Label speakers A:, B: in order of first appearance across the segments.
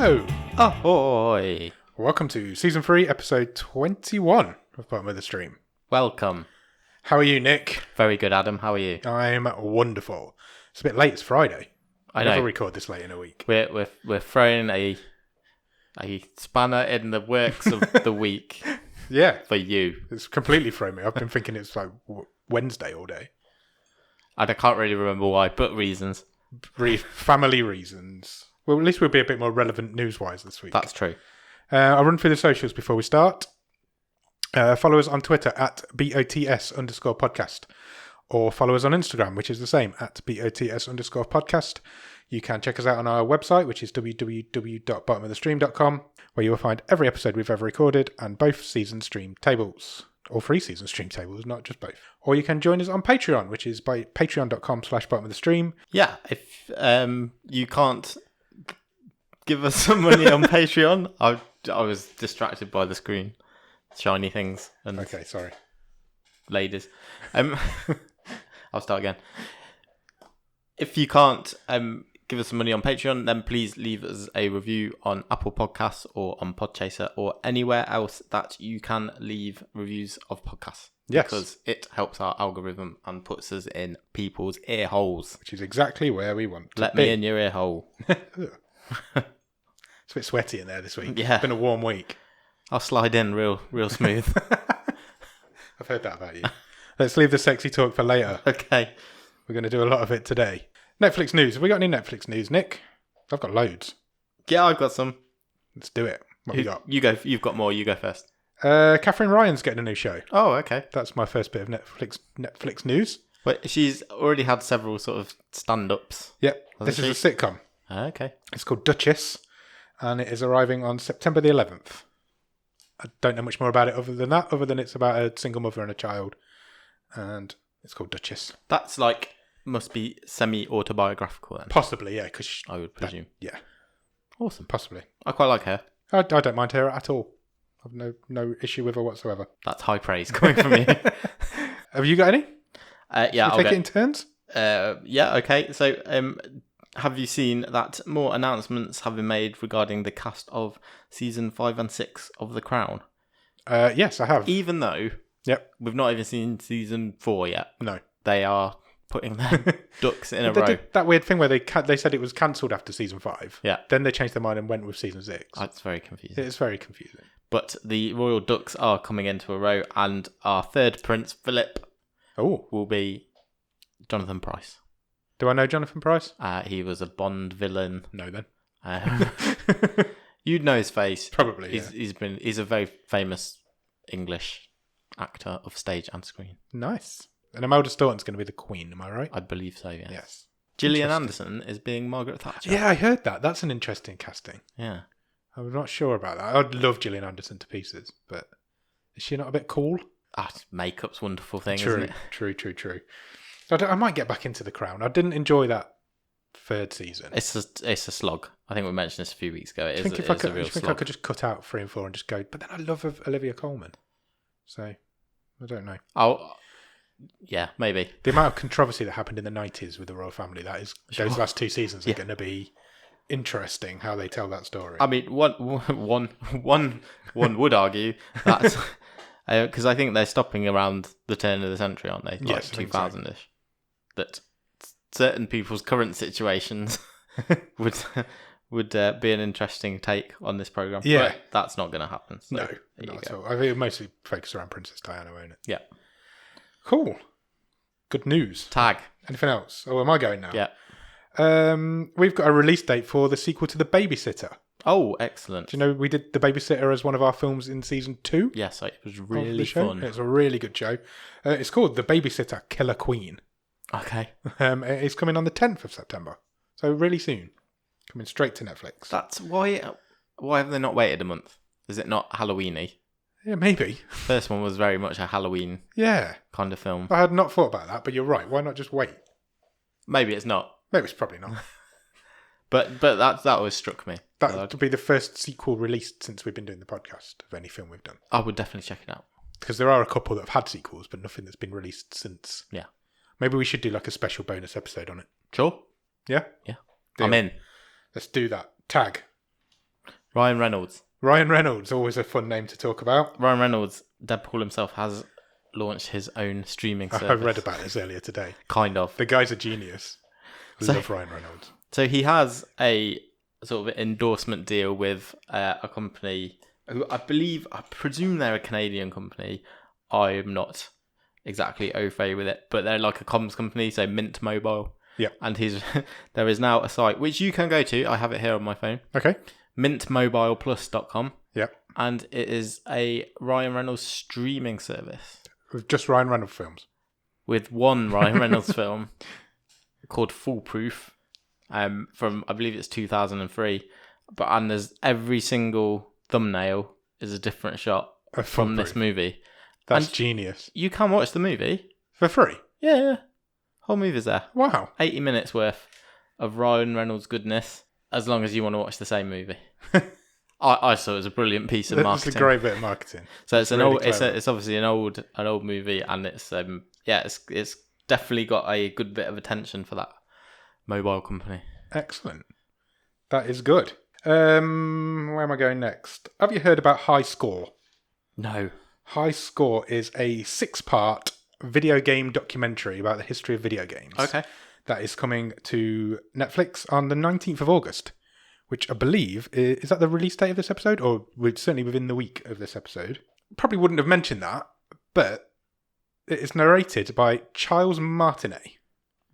A: Ho!
B: Ahoy!
A: Welcome to Season 3, Episode 21 of Bottom of the Stream.
B: Welcome.
A: How are you, Nick?
B: Very good, Adam. How are you?
A: I'm wonderful. It's a bit late. It's Friday.
B: I
A: never
B: know.
A: record this late in a week.
B: We're throwing a spanner in the works of the week.
A: Yeah.
B: For you.
A: It's completely thrown me. I've been thinking it's like Wednesday all day.
B: And I can't really remember why, but reasons.
A: Family reasons. Well, at least we'll be a bit more relevant news-wise this week.
B: That's true.
A: I'll run through the socials before we start. Follow us on Twitter at BOTS_podcast. Or follow us on Instagram, which is the same, at BOTS_podcast. You can check us out on our website, which is www.bottomofthestream.com, where you will find every episode we've ever recorded and both season stream tables. Or 3 season stream tables, not just both. Or you can join us on Patreon, which is by patreon.com/bottomofthestream.
B: Yeah, if you can't give us some money on Patreon, I was distracted by the screen. Shiny things. And
A: okay, sorry.
B: Ladies. I'll start again. If you can't give us some money on Patreon, then please leave us a review on Apple Podcasts or on Podchaser or anywhere else that you can leave reviews of podcasts.
A: Yes.
B: Because it helps our algorithm and puts us in people's ear holes.
A: Which is exactly where we want to
B: Let
A: be.
B: me in your ear hole.
A: It's a bit sweaty in there this week.
B: Yeah.
A: It's been a warm week.
B: I'll slide in real smooth.
A: I've heard that about you. Let's leave the sexy talk for later.
B: Okay.
A: We're going to do a lot of it today. Netflix news. Have we got any Netflix news, Nick? I've got loads.
B: Yeah, I've got some.
A: Let's do it. What have we got?
B: You go. You've got more. You go first.
A: Catherine Ryan's getting a new show.
B: Oh, okay.
A: That's my first bit of Netflix news.
B: But she's already had several sort of stand-ups.
A: Yep. This is a sitcom.
B: Okay.
A: It's called Duchess, and it is arriving on September the 11th. I don't know much more about it other than it's about a single mother and a child, and it's called Duchess.
B: That's must be semi-autobiographical then.
A: Possibly, yeah, because
B: I would presume.
A: yeah.
B: Awesome.
A: Possibly.
B: I quite like her.
A: I don't mind her at all. I've no issue with her whatsoever.
B: That's high praise coming from you.
A: Have you got any?
B: Yeah,
A: I'll take it in turns.
B: Yeah, okay. So, have you seen that more announcements have been made regarding the cast of season 5 and 6 of The Crown?
A: Yes, I have.
B: Even though we've not even seen season 4 yet.
A: No.
B: They are putting their ducks in a
A: They
B: row.
A: did that weird thing where they said it was cancelled after season 5.
B: Yeah.
A: Then they changed their mind and went with season 6.
B: That's very confusing.
A: It's very confusing.
B: But the royal ducks are coming into a row, and our third prince, Philip, will be Jonathan Pryce.
A: Do I know Jonathan Pryce?
B: He was a Bond villain.
A: No, then.
B: You'd know his face.
A: Probably, yeah.
B: He's a very famous English actor of stage and screen.
A: Nice. And Imelda Staunton's going to be the Queen, am I right?
B: I believe so, yes.
A: Yes.
B: Gillian Anderson is being Margaret Thatcher.
A: Yeah, I heard that. That's an interesting casting.
B: Yeah.
A: I'm not sure about that. I'd love Gillian Anderson to pieces, but is she not a bit cool?
B: Makeup's a wonderful thing,
A: True,
B: isn't it?
A: True. So I might get back into The Crown. I didn't enjoy that third season.
B: It's a slog. I think we mentioned this a few weeks ago.
A: I think I could just cut out 3 and 4 and just go, but then I love Olivia Colman. So, I don't know.
B: Yeah, maybe.
A: The amount of controversy that happened in the 90s with the royal family, those last 2 seasons are going to be interesting, how they tell that story.
B: I mean, one would argue that because I think they're stopping around the turn of the century, aren't they?
A: Yes,
B: 2000-ish. That certain people's current situations would be an interesting take on this program.
A: Yeah,
B: but that's not going to happen. So
A: no, not at all. I think it'll mostly focus around Princess Diana, won't it?
B: Yeah.
A: Cool. Good news.
B: Tag.
A: Anything else? Oh, am I going now?
B: Yeah.
A: We've got a release date for the sequel to The Babysitter.
B: Oh, excellent.
A: Do you know we did The Babysitter as one of our films in season 2?
B: Yes, it was really fun.
A: It's a really good show. It's called The Babysitter Killer Queen.
B: Okay.
A: It's coming on the 10th of September. So really soon. Coming straight to Netflix.
B: That's why have they not waited a month? Is it not Halloween-y?
A: Yeah, maybe.
B: First one was very much a Halloween kind of film.
A: I had not thought about that, but you're right. Why not just wait?
B: Maybe it's not.
A: Maybe it's probably not.
B: But that always struck me.
A: That would be the first sequel released since we've been doing the podcast of any film we've done.
B: I would definitely check it out.
A: Because there are a couple that have had sequels, but nothing that's been released since.
B: Yeah.
A: Maybe we should do like a special bonus episode on it.
B: Sure.
A: Yeah?
B: Yeah.
A: Deal.
B: I'm in.
A: Let's do that. Tag.
B: Ryan Reynolds.
A: Ryan Reynolds, always a fun name to talk about.
B: Ryan Reynolds, Deadpool himself, has launched his own streaming service.
A: I've read about this earlier today.
B: Kind of.
A: The guy's a genius. I love Ryan Reynolds.
B: So he has a sort of endorsement deal with a company who I presume they're a Canadian company. I'm not exactly au fait with it, but they're like a comms company, so Mint Mobile.
A: Yeah.
B: And there is now a site which you can go to. I have it here on my phone.
A: Okay.
B: mintmobileplus.com.
A: Yeah.
B: And it is a Ryan Reynolds streaming service.
A: With just Ryan Reynolds films.
B: With one Ryan Reynolds film called Foolproof, from I believe it's 2003. And there's every single thumbnail is a different shot from this movie.
A: That's genius.
B: You can watch the movie
A: for free.
B: Yeah. Whole movie's there.
A: Wow.
B: 80 minutes worth of Ryan Reynolds goodness, as long as you want to watch the same movie. I saw it was a brilliant piece of marketing.
A: It's a great bit of marketing.
B: So it's it's obviously an old movie, and it's it's definitely got a good bit of attention for that mobile company.
A: Excellent. That is good. Where am I going next? Have you heard about High Score?
B: No.
A: High Score is a 6-part video game documentary about the history of video games.
B: Okay.
A: That is coming to Netflix on the 19th of August, which I believe, is that the release date of this episode? Or certainly within the week of this episode. Probably wouldn't have mentioned that, but it is narrated by Charles Martinet.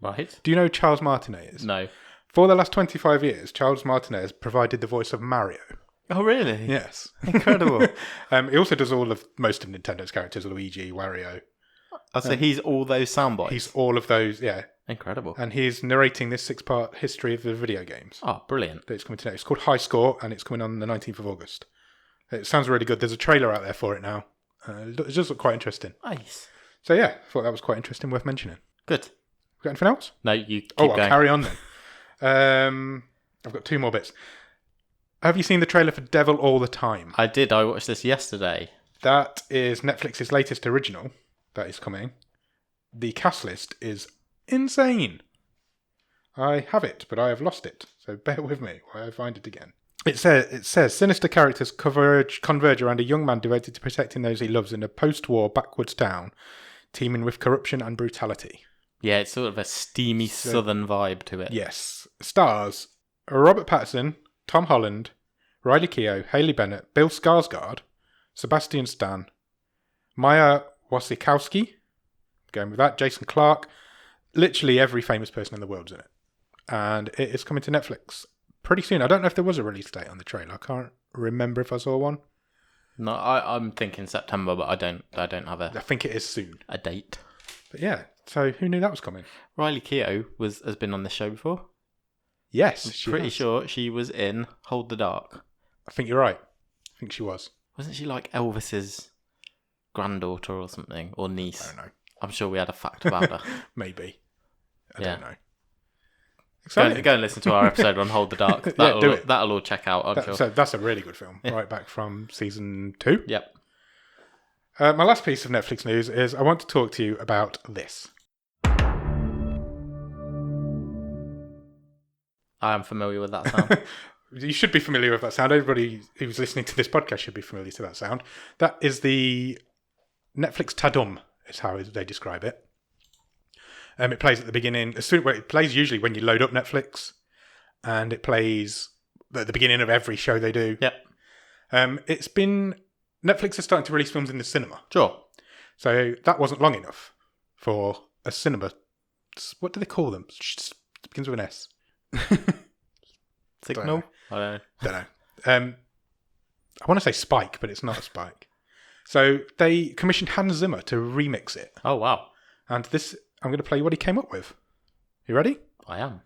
B: Right.
A: Do you know who Charles Martinet is?
B: No.
A: For the last 25 years, Charles Martinet has provided the voice of Mario.
B: Oh, really?
A: Yes.
B: Incredible.
A: He also does most of Nintendo's characters, Luigi, Wario.
B: Oh, so he's all those sound bites?
A: He's all of those, yeah.
B: Incredible.
A: And he's narrating this 6-part history of the video games.
B: Oh, brilliant.
A: That it's coming to. It's called High Score, and it's coming on the 19th of August. It sounds really good. There's a trailer out there for it now. It does look quite interesting.
B: Nice.
A: So yeah, I thought that was quite interesting, worth mentioning.
B: Good.
A: Got anything else?
B: No, you keep
A: going.
B: I'll
A: carry on then. I've got 2 more bits. Have you seen the trailer for Devil All the Time?
B: I did. I watched this yesterday.
A: That is Netflix's latest original that is coming. The cast list is insane. I have it, but I have lost it. So bear with me while I find it again. It says sinister characters converge around a young man devoted to protecting those he loves in a post-war backwoods town, teeming with corruption and brutality.
B: Yeah, it's sort of a steamy southern vibe to it.
A: Yes. Stars Robert Pattinson, Tom Holland, Riley Keough, Hayley Bennett, Bill Skarsgård, Sebastian Stan, Maya Wasikowski, going with that, Jason Clarke. Literally every famous person in the world's in it. And it is coming to Netflix pretty soon. I don't know if there was a release date on the trailer. I can't remember if I saw one.
B: No, I'm thinking September, but I don't have
A: I think it is soon.
B: A date.
A: But yeah, so who knew that was coming?
B: Riley Keough has been on this show before.
A: Yes,
B: I'm pretty sure she was in Hold the Dark.
A: I think you're right. I think she was.
B: Wasn't she like Elvis's granddaughter or something, or niece?
A: I don't know.
B: I'm sure we had a fact about her.
A: Maybe. I don't know.
B: Go and listen to our episode on Hold the Dark. That'll all check out, I'm sure.
A: So that's a really good film, right back from season 2.
B: Yep.
A: My last piece of Netflix news is I want to talk to you about this.
B: I am familiar with that sound.
A: You should be familiar with that sound. Everybody who's listening to this podcast should be familiar to that sound. That is the Netflix Tadum, is how they describe it. It plays at the beginning. It plays usually when you load up Netflix, and it plays at the beginning of every show they do.
B: Yep.
A: Netflix is starting to release films in the cinema.
B: Sure.
A: So that wasn't long enough for a cinema. What do they call them? It begins with an S.
B: Signal? I
A: don't know. I want to say Spike, but it's not a Spike. So they commissioned Hans Zimmer to remix it.
B: Oh, wow.
A: And this, I'm going to play you what he came up with. You ready?
B: I am.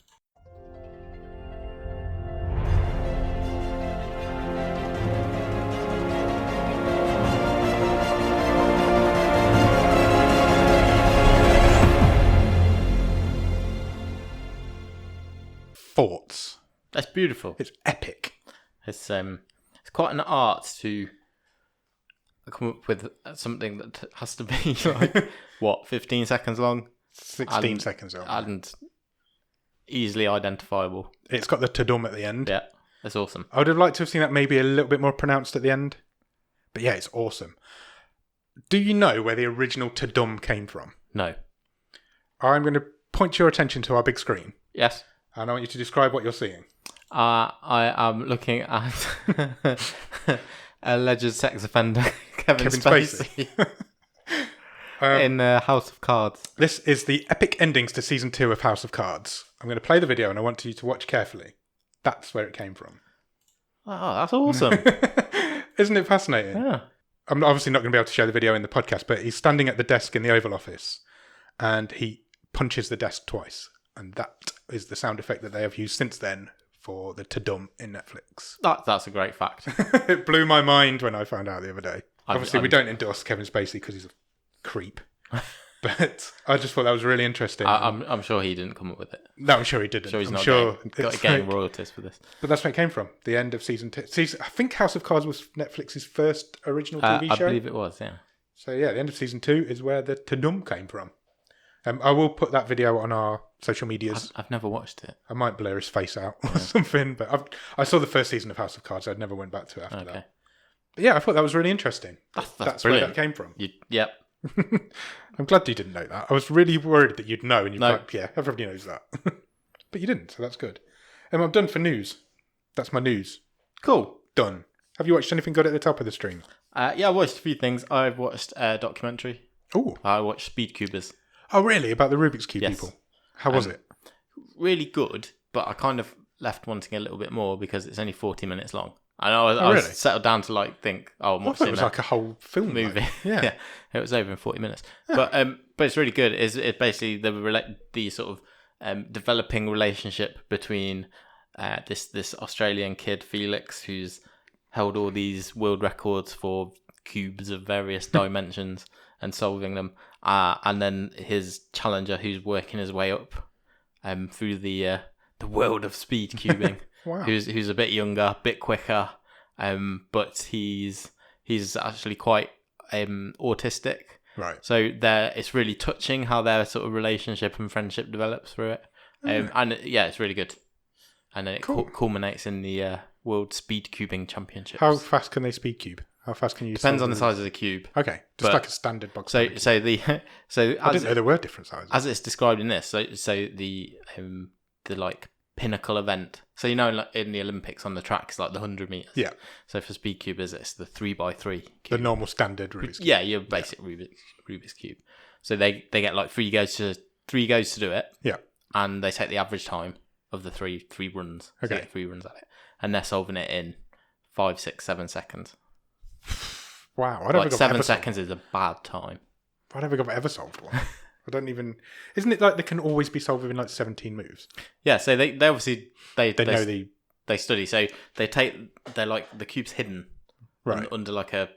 A: Thoughts.
B: That's beautiful.
A: It's epic.
B: It's quite an art to come up with something that has to be like 15 seconds long,
A: 16 seconds long,
B: and easily identifiable.
A: It's got the Tadum at the end.
B: Yeah. It's awesome.
A: I would have liked to have seen that maybe a little bit more pronounced at the end. But yeah, it's awesome. Do you know where the original Tudum came from?
B: No.
A: I'm going to point your attention to our big screen.
B: Yes.
A: And I want you to describe what you're seeing.
B: I am looking at alleged sex offender Kevin Spacey. In House of Cards.
A: This is the epic endings to season 2 of House of Cards. I'm going to play the video and I want you to watch carefully. That's where it came from.
B: Oh, that's awesome.
A: Isn't it fascinating?
B: Yeah.
A: I'm obviously not going to be able to show the video in the podcast, but he's standing at the desk in the Oval Office and he punches the desk twice. And that is the sound effect that they have used since then for the Tudum in Netflix.
B: That's a great fact.
A: It blew my mind when I found out the other day. Obviously, we don't endorse Kevin Spacey because he's a creep. But I just thought that was really interesting.
B: I'm sure he didn't come up with it.
A: No, I'm sure he didn't.
B: He's
A: I'm
B: not
A: sure
B: getting royalties for this.
A: But that's where it came from. The end of season 2. I think House of Cards was Netflix's first original TV show.
B: I believe it was, yeah.
A: So yeah, the end of season 2 is where the Tudum came from. I will put that video on our social medias.
B: I've never watched it.
A: I might blur his face out or something, but I saw the first season of House of Cards. I never went back to it after that. But yeah, I thought that was really interesting. That's where that came from.
B: Yep.
A: I'm glad you didn't know that. I was really worried that you'd know, and you'd be like, yeah, everybody knows that. But you didn't, so that's good. I'm done for news. That's my news.
B: Cool.
A: Done. Have you watched anything good at the top of the stream?
B: Yeah, I watched a few things. I've watched a documentary.
A: Oh.
B: I watched Speed Cubers.
A: Oh, really? About the Rubik's Cube people? How was it?
B: Really good, but I kind of left wanting a little bit more because it's only 40 minutes long. And I was settled down to think, I'm watching
A: it was like a whole film
B: movie.
A: Like. Yeah.
B: It was over in 40 minutes. But it's really good. It's basically the sort of developing relationship between this Australian kid, Felix, who's held all these world records for cubes of various dimensions and solving them. And then his challenger, who's working his way up through the world of speed cubing.
A: Wow.
B: Who's a bit younger, a bit quicker, but he's actually quite autistic.
A: Right.
B: So it's really touching how their sort of relationship and friendship develops through it. And it's really good. And then it culminates in the World Speed Cubing Championships.
A: How fast can they speed cube? How fast can you?
B: Depends on the size of the cube.
A: Okay, just like a standard box.
B: So I didn't
A: know there were different sizes.
B: As it's described in this, so the like pinnacle event. So like in the Olympics on the track, it's like the 100 meters.
A: Yeah.
B: So for speed cubers, it's the 3x3 cube.
A: The normal standard Rubik's Cube.
B: Yeah, your basic Rubik's Cube. So they get like three goes to do it.
A: Yeah. And
B: they take the average time of the three runs. So
A: okay.
B: They get 3 runs at it, and they're solving it in 5, 6, 7 seconds.
A: Wow, I don't think
B: 7 seconds is a bad time.
A: I don't think I've ever solved one. I don't even. Isn't it like they can always be solved within 17 moves?
B: Yeah, so they obviously they
A: know
B: they study. So they're like the cube's hidden
A: right
B: under like a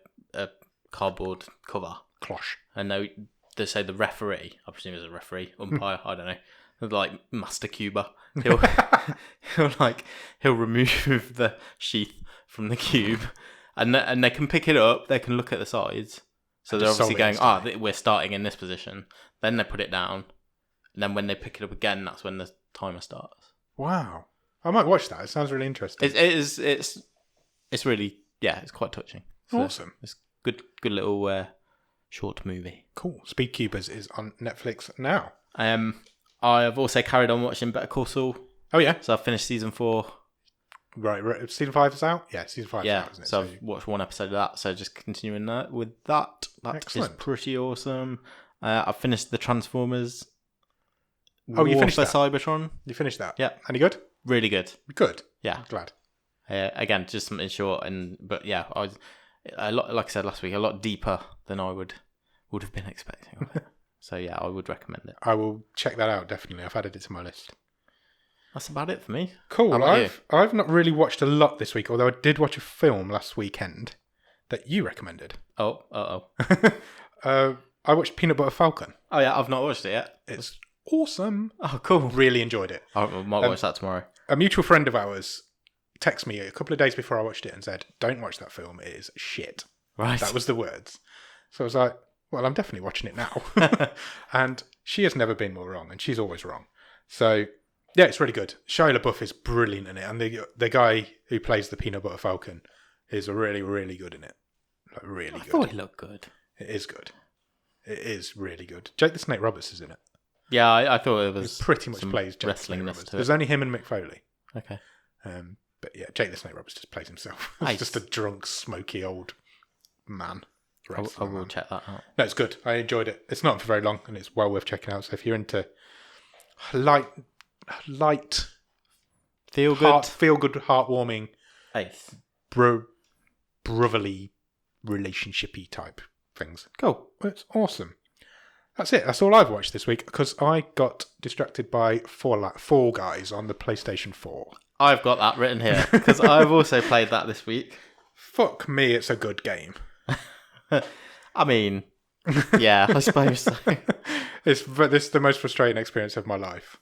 B: cardboard cover.
A: Cloche.
B: And they say the referee, I presume it's a referee, umpire, I don't know, like master cuber. He'll remove the sheath from the cube, and they can pick it up. They can look at the sides. So they're obviously going, we're starting in this position. Then they put it down. And then when they pick it up again, that's when the timer starts.
A: Wow. I might watch that. It sounds really interesting.
B: It's really, it's quite touching. So
A: awesome.
B: It's good little short movie.
A: Cool. Speed Cubers is on Netflix now.
B: I have also carried on watching Better Call Saul.
A: Oh, yeah?
B: So I've finished season 4.
A: Right. Season 5 is out? Yeah, season 5 is out, isn't it?
B: So I've watched one episode of that. So just continuing that with that. Excellent. Is pretty awesome. I've finished the Transformers.
A: You finished that?
B: Cybertron.
A: You finished that?
B: Yeah.
A: Any good?
B: Really good.
A: Good.
B: Yeah.
A: I'm glad.
B: Again, just something short, but yeah, I was like I said last week, a lot deeper than I would have been expecting of it. So yeah, I would recommend it.
A: I will check that out, definitely. I've added it to my list.
B: That's about it for me.
A: Cool. I've not really watched a lot this week, although I did watch a film last weekend that you recommended.
B: Oh.
A: I watched Peanut Butter Falcon.
B: Oh yeah, I've not watched it yet.
A: It's awesome.
B: Oh, cool.
A: Really enjoyed it.
B: I might watch that tomorrow.
A: A mutual friend of ours texted me a couple of days before I watched it and said, "Don't watch that film. It is shit."
B: Right.
A: That was the words. So I was like, well, I'm definitely watching it now. And she has never been more wrong, and she's always wrong. So Yeah, it's really good. Shia LaBeouf is brilliant in it, and the guy who plays the Peanut Butter Falcon is really, really good in it. Like, really good.
B: I thought he looked good.
A: It is good. It is really good. Jake the Snake Roberts is in it.
B: Yeah, I thought it was
A: He pretty much plays Jake the Snake Roberts. There's only him and Mick Foley.
B: Okay.
A: But yeah, Jake the Snake Roberts just plays himself. He's just a drunk, smoky old man.
B: I will check that out.
A: No, it's good. I enjoyed it. It's not for very long, and it's well worth checking out. So if you're into light, feel good, heartwarming,
B: Ace,
A: brotherly, relationshipy type things.
B: Cool.
A: It's awesome. That's it. That's all I've watched this week because I got distracted by Fall Guys on the PlayStation 4.
B: I've got that written here because I've also played that this week.
A: Fuck me, it's a good game.
B: I mean, yeah, I suppose so.
A: This is the most frustrating experience of my life.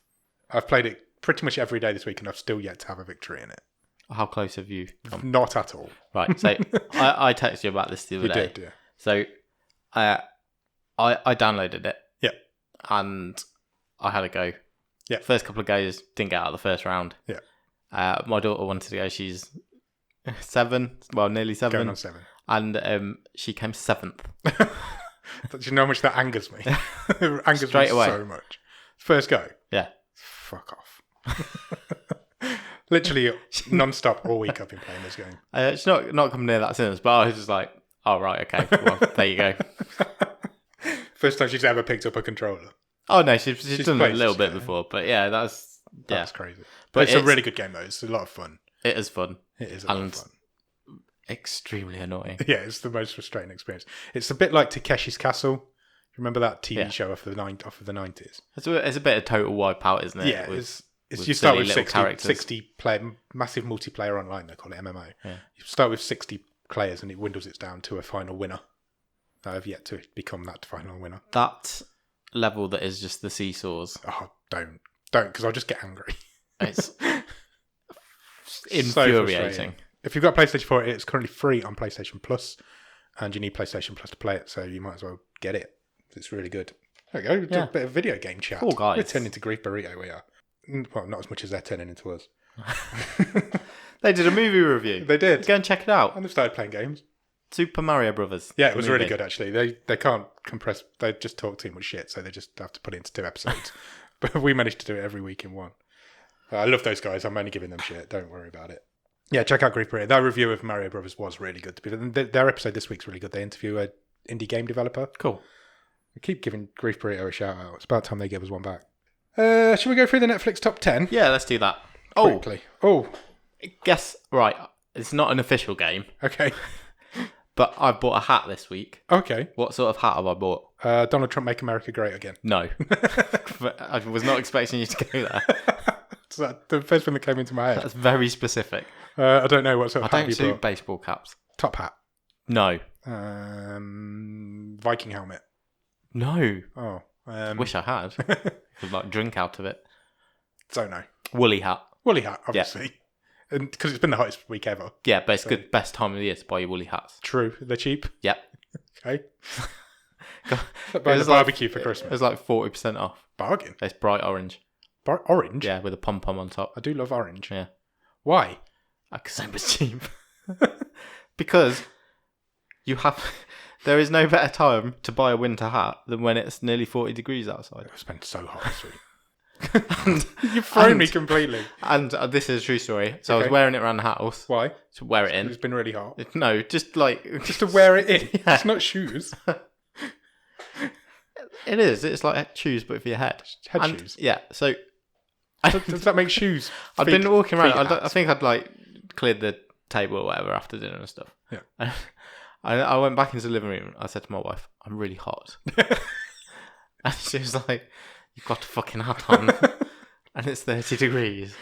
A: I've played it pretty much every day this week and I've still yet to have a victory in it.
B: How close have you come?
A: Not at all.
B: Right, so I texted you about this the other day.
A: You did, yeah.
B: So I downloaded it.
A: Yeah.
B: And I had a go.
A: Yeah.
B: First couple of goes, didn't get out of the first round.
A: Yeah.
B: My daughter wanted to go. She's 7, well, nearly 7.
A: Going on 7.
B: And she came 7th.
A: Do you know how much that angers me? It angers
B: Straight
A: me
B: away.
A: so much. First go.
B: Yeah.
A: Fuck off. Literally non-stop all week I've been playing this game.
B: She's not coming near that sentence, but I was just like, oh, right, okay. Well, there you go.
A: First time she's ever picked up a controller.
B: Oh, no, she's done it a little bit
A: yeah.
B: before. But yeah, that's
A: crazy. But it's a really good game, though. It's a lot of fun.
B: It is fun.
A: It is a lot of fun.
B: Extremely annoying.
A: Yeah, it's the most frustrating experience. It's a bit like Takeshi's Castle. Remember that TV show off of the 90s?
B: It's a bit of total wipeout, isn't it?
A: Yeah, it's you start with 60 player, massive multiplayer online, they call it MMO.
B: Yeah.
A: You start with 60 players and it dwindles it down to a final winner. I have yet to become that final winner.
B: That level that is just the seesaws.
A: Oh, don't, because I'll just get angry.
B: It's
A: So
B: infuriating.
A: If you've got PlayStation 4, it's currently free on PlayStation Plus, and you need PlayStation Plus to play it, so you might as well get it. It's really good. There we go.
B: Yeah.
A: A bit of video game chat.
B: Cool, guys.
A: We're turning into Grief Burrito, we are. Well, not as much as they're turning into us.
B: They did a movie review.
A: They did.
B: Go and check it out.
A: And they've started playing games.
B: Super Mario Brothers.
A: Yeah, it was really good, actually. They can't compress... They just talk too much shit, so they just have to put it into 2 episodes. But we managed to do it every week in 1. I love those guys. I'm only giving them shit. Don't worry about it. Yeah, check out Grief Burrito. Their review of Mario Brothers was really good. Their episode this week's really good. They interview an indie game developer.
B: Cool.
A: I keep giving Grief Burrito a shout out. It's about time they give us one back. Should we go through the Netflix top 10?
B: Yeah, let's do that.
A: Quickly. Oh.
B: Guess, right. It's not an official game,
A: Okay.
B: but I bought a hat this week.
A: Okay.
B: What sort of hat have I bought?
A: Donald Trump Make America Great Again.
B: No. I was not expecting you to go there.
A: Is that the first thing that came into my head?
B: That's very specific.
A: I don't know what sort of
B: I
A: hat
B: don't
A: you
B: suit
A: bought.
B: baseball caps.
A: Top hat.
B: No.
A: Viking helmet.
B: No.
A: Oh.
B: Wish I had. Could like drink out of it.
A: Don't know.
B: Woolly hat.
A: Woolly hat, obviously. And because it's been the hottest week ever.
B: Yeah, but it's good. Best time of the year to buy your woolly hats.
A: True. They're cheap.
B: Yep.
A: Okay.
B: It
A: Buy the
B: was
A: barbecue for
B: It
A: Christmas.
B: was like 40% off.
A: Bargain.
B: It's bright orange.
A: Orange?
B: Yeah, with a pom-pom on top.
A: I do love orange.
B: Yeah.
A: Why?
B: Because it was cheap. Because there is no better time to buy a winter hat than when it's nearly 40 degrees outside.
A: It's been so hot this week. You've thrown me completely.
B: And this is a true story. So I was wearing it around the house.
A: Why?
B: To wear it in.
A: It's been really hot.
B: No, just like...
A: Just to wear it in.
B: Yeah.
A: It's not shoes.
B: It is. It's like shoes, but for your head.
A: Head shoes.
B: Yeah, so...
A: Does that make shoes?
B: I've been walking around.
A: feet
B: I
A: hats?
B: think I'd like cleared the table or whatever after dinner and stuff.
A: Yeah.
B: And I went back into the living room. I said to my wife, "I'm really hot," and she was like, "You've got a fucking hat on, and it's 30 degrees.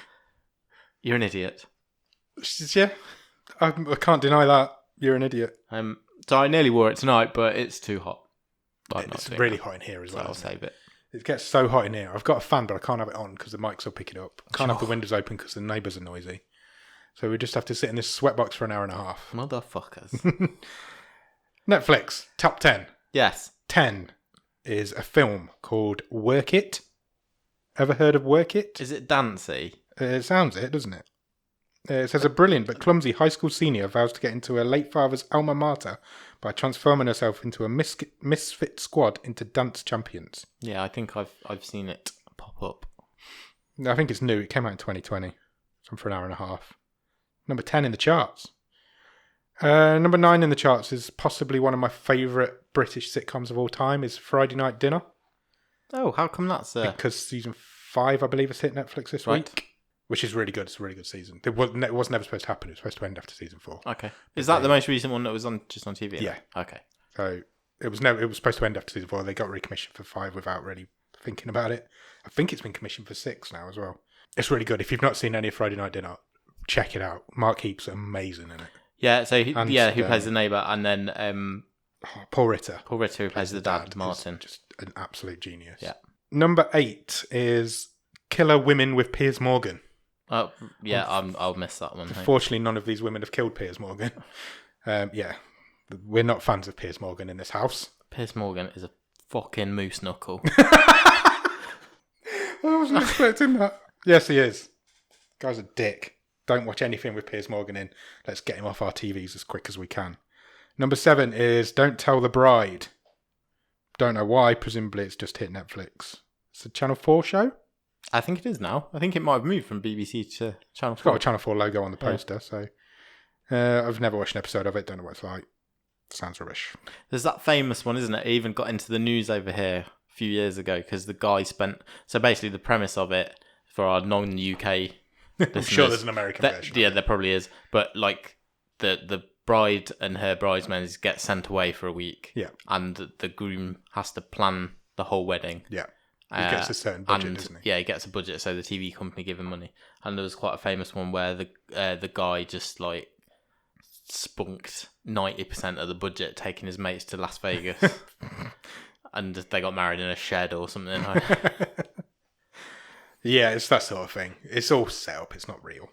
B: You're an idiot."
A: Yeah. I can't deny that. You're an idiot.
B: So I nearly wore it tonight, but it's too hot. I'm not
A: It's
B: doing
A: really
B: that,
A: hot in here as
B: so
A: well.
B: I'll
A: isn't it?
B: save it.
A: It gets so hot in here. I've got a fan, but I can't have it on because the mics will pick it up. I can't have the windows open because the neighbours are noisy. So we just have to sit in this sweatbox for an hour and a half.
B: Motherfuckers.
A: Netflix, top 10.
B: Yes.
A: 10 is a film called Work It. Ever heard of Work It?
B: Is it Dancy?
A: It sounds it, doesn't it? It says a brilliant but clumsy high school senior vows to get into her late father's alma mater by transforming herself into a misfit squad into dance champions.
B: Yeah, I think I've seen it pop up.
A: I think it's new. It came out in 2020. It's on for an hour and a half. Number 10 in the charts. Number 9 in the charts is possibly one of my favourite British sitcoms of all time, is Friday Night Dinner.
B: Oh, how come that's
A: Because season 5, I believe, has hit Netflix this week. Which is really good. It's a really good season. It was never supposed to happen. It was supposed to end after season 4.
B: Okay. Is that the most recent one that was just on TV?
A: Yeah.
B: Okay.
A: So it was supposed to end after season 4. They got recommissioned for 5 without really thinking about it. I think it's been commissioned for 6 now as well. It's really good. If you've not seen any of Friday Night Dinner, check it out. Mark Heap's amazing in it.
B: Yeah. So who plays the neighbour, and then
A: Paul Ritter.
B: Paul Ritter, who plays the dad, Martin.
A: Just an absolute genius.
B: Yeah.
A: Number 8 is Killer Women with Piers Morgan.
B: Oh, yeah, I'll miss that one.
A: Unfortunately, none of these women have killed Piers Morgan. Yeah, we're not fans of Piers Morgan in this house.
B: Piers Morgan is a fucking moose knuckle.
A: I wasn't expecting that. Yes, he is. Guy's a dick. Don't watch anything with Piers Morgan in. Let's get him off our TVs as quick as we can. Number 7 is Don't Tell the Bride. Don't know why. Presumably it's just hit Netflix. It's a Channel 4 show.
B: I think it is now. I think it might have moved from BBC to Channel 4.
A: It's got a Channel 4 logo on the poster, so... I've never watched an episode of it. Don't know what it's like. Sounds rubbish.
B: There's that famous one, isn't it? It even got into the news over here a few years ago because the guy spent... So basically the premise of it, for our non-UK
A: I'm sure there's an American version.
B: Yeah, there probably is. But like the bride and her bridesmaids get sent away for a week.
A: Yeah.
B: And the groom has to plan the whole wedding.
A: Yeah. He gets a certain budget, doesn't he?
B: Yeah, he gets a budget, so the TV company give him money. And there was quite a famous one where the guy just like spunked 90% of the budget, taking his mates to Las Vegas, and they got married in a shed or something.
A: Yeah, it's that sort of thing. It's all set up. It's not real.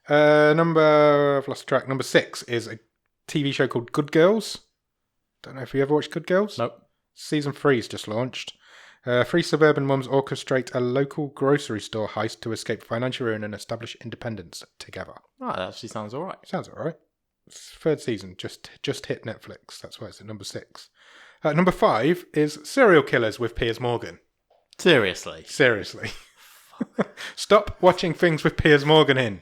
A: I've lost track. Number 6 is a TV show called Good Girls. Don't know if you ever watched Good Girls.
B: Nope.
A: Season 3 is just launched. 3 suburban mums orchestrate a local grocery store heist to escape financial ruin and establish independence together.
B: Oh, that actually sounds all right.
A: Sounds all right. It's 3rd season, just hit Netflix. That's why it's at number 6. Number 5 is Serial Killers with Piers Morgan.
B: Seriously.
A: Stop watching things with Piers Morgan in.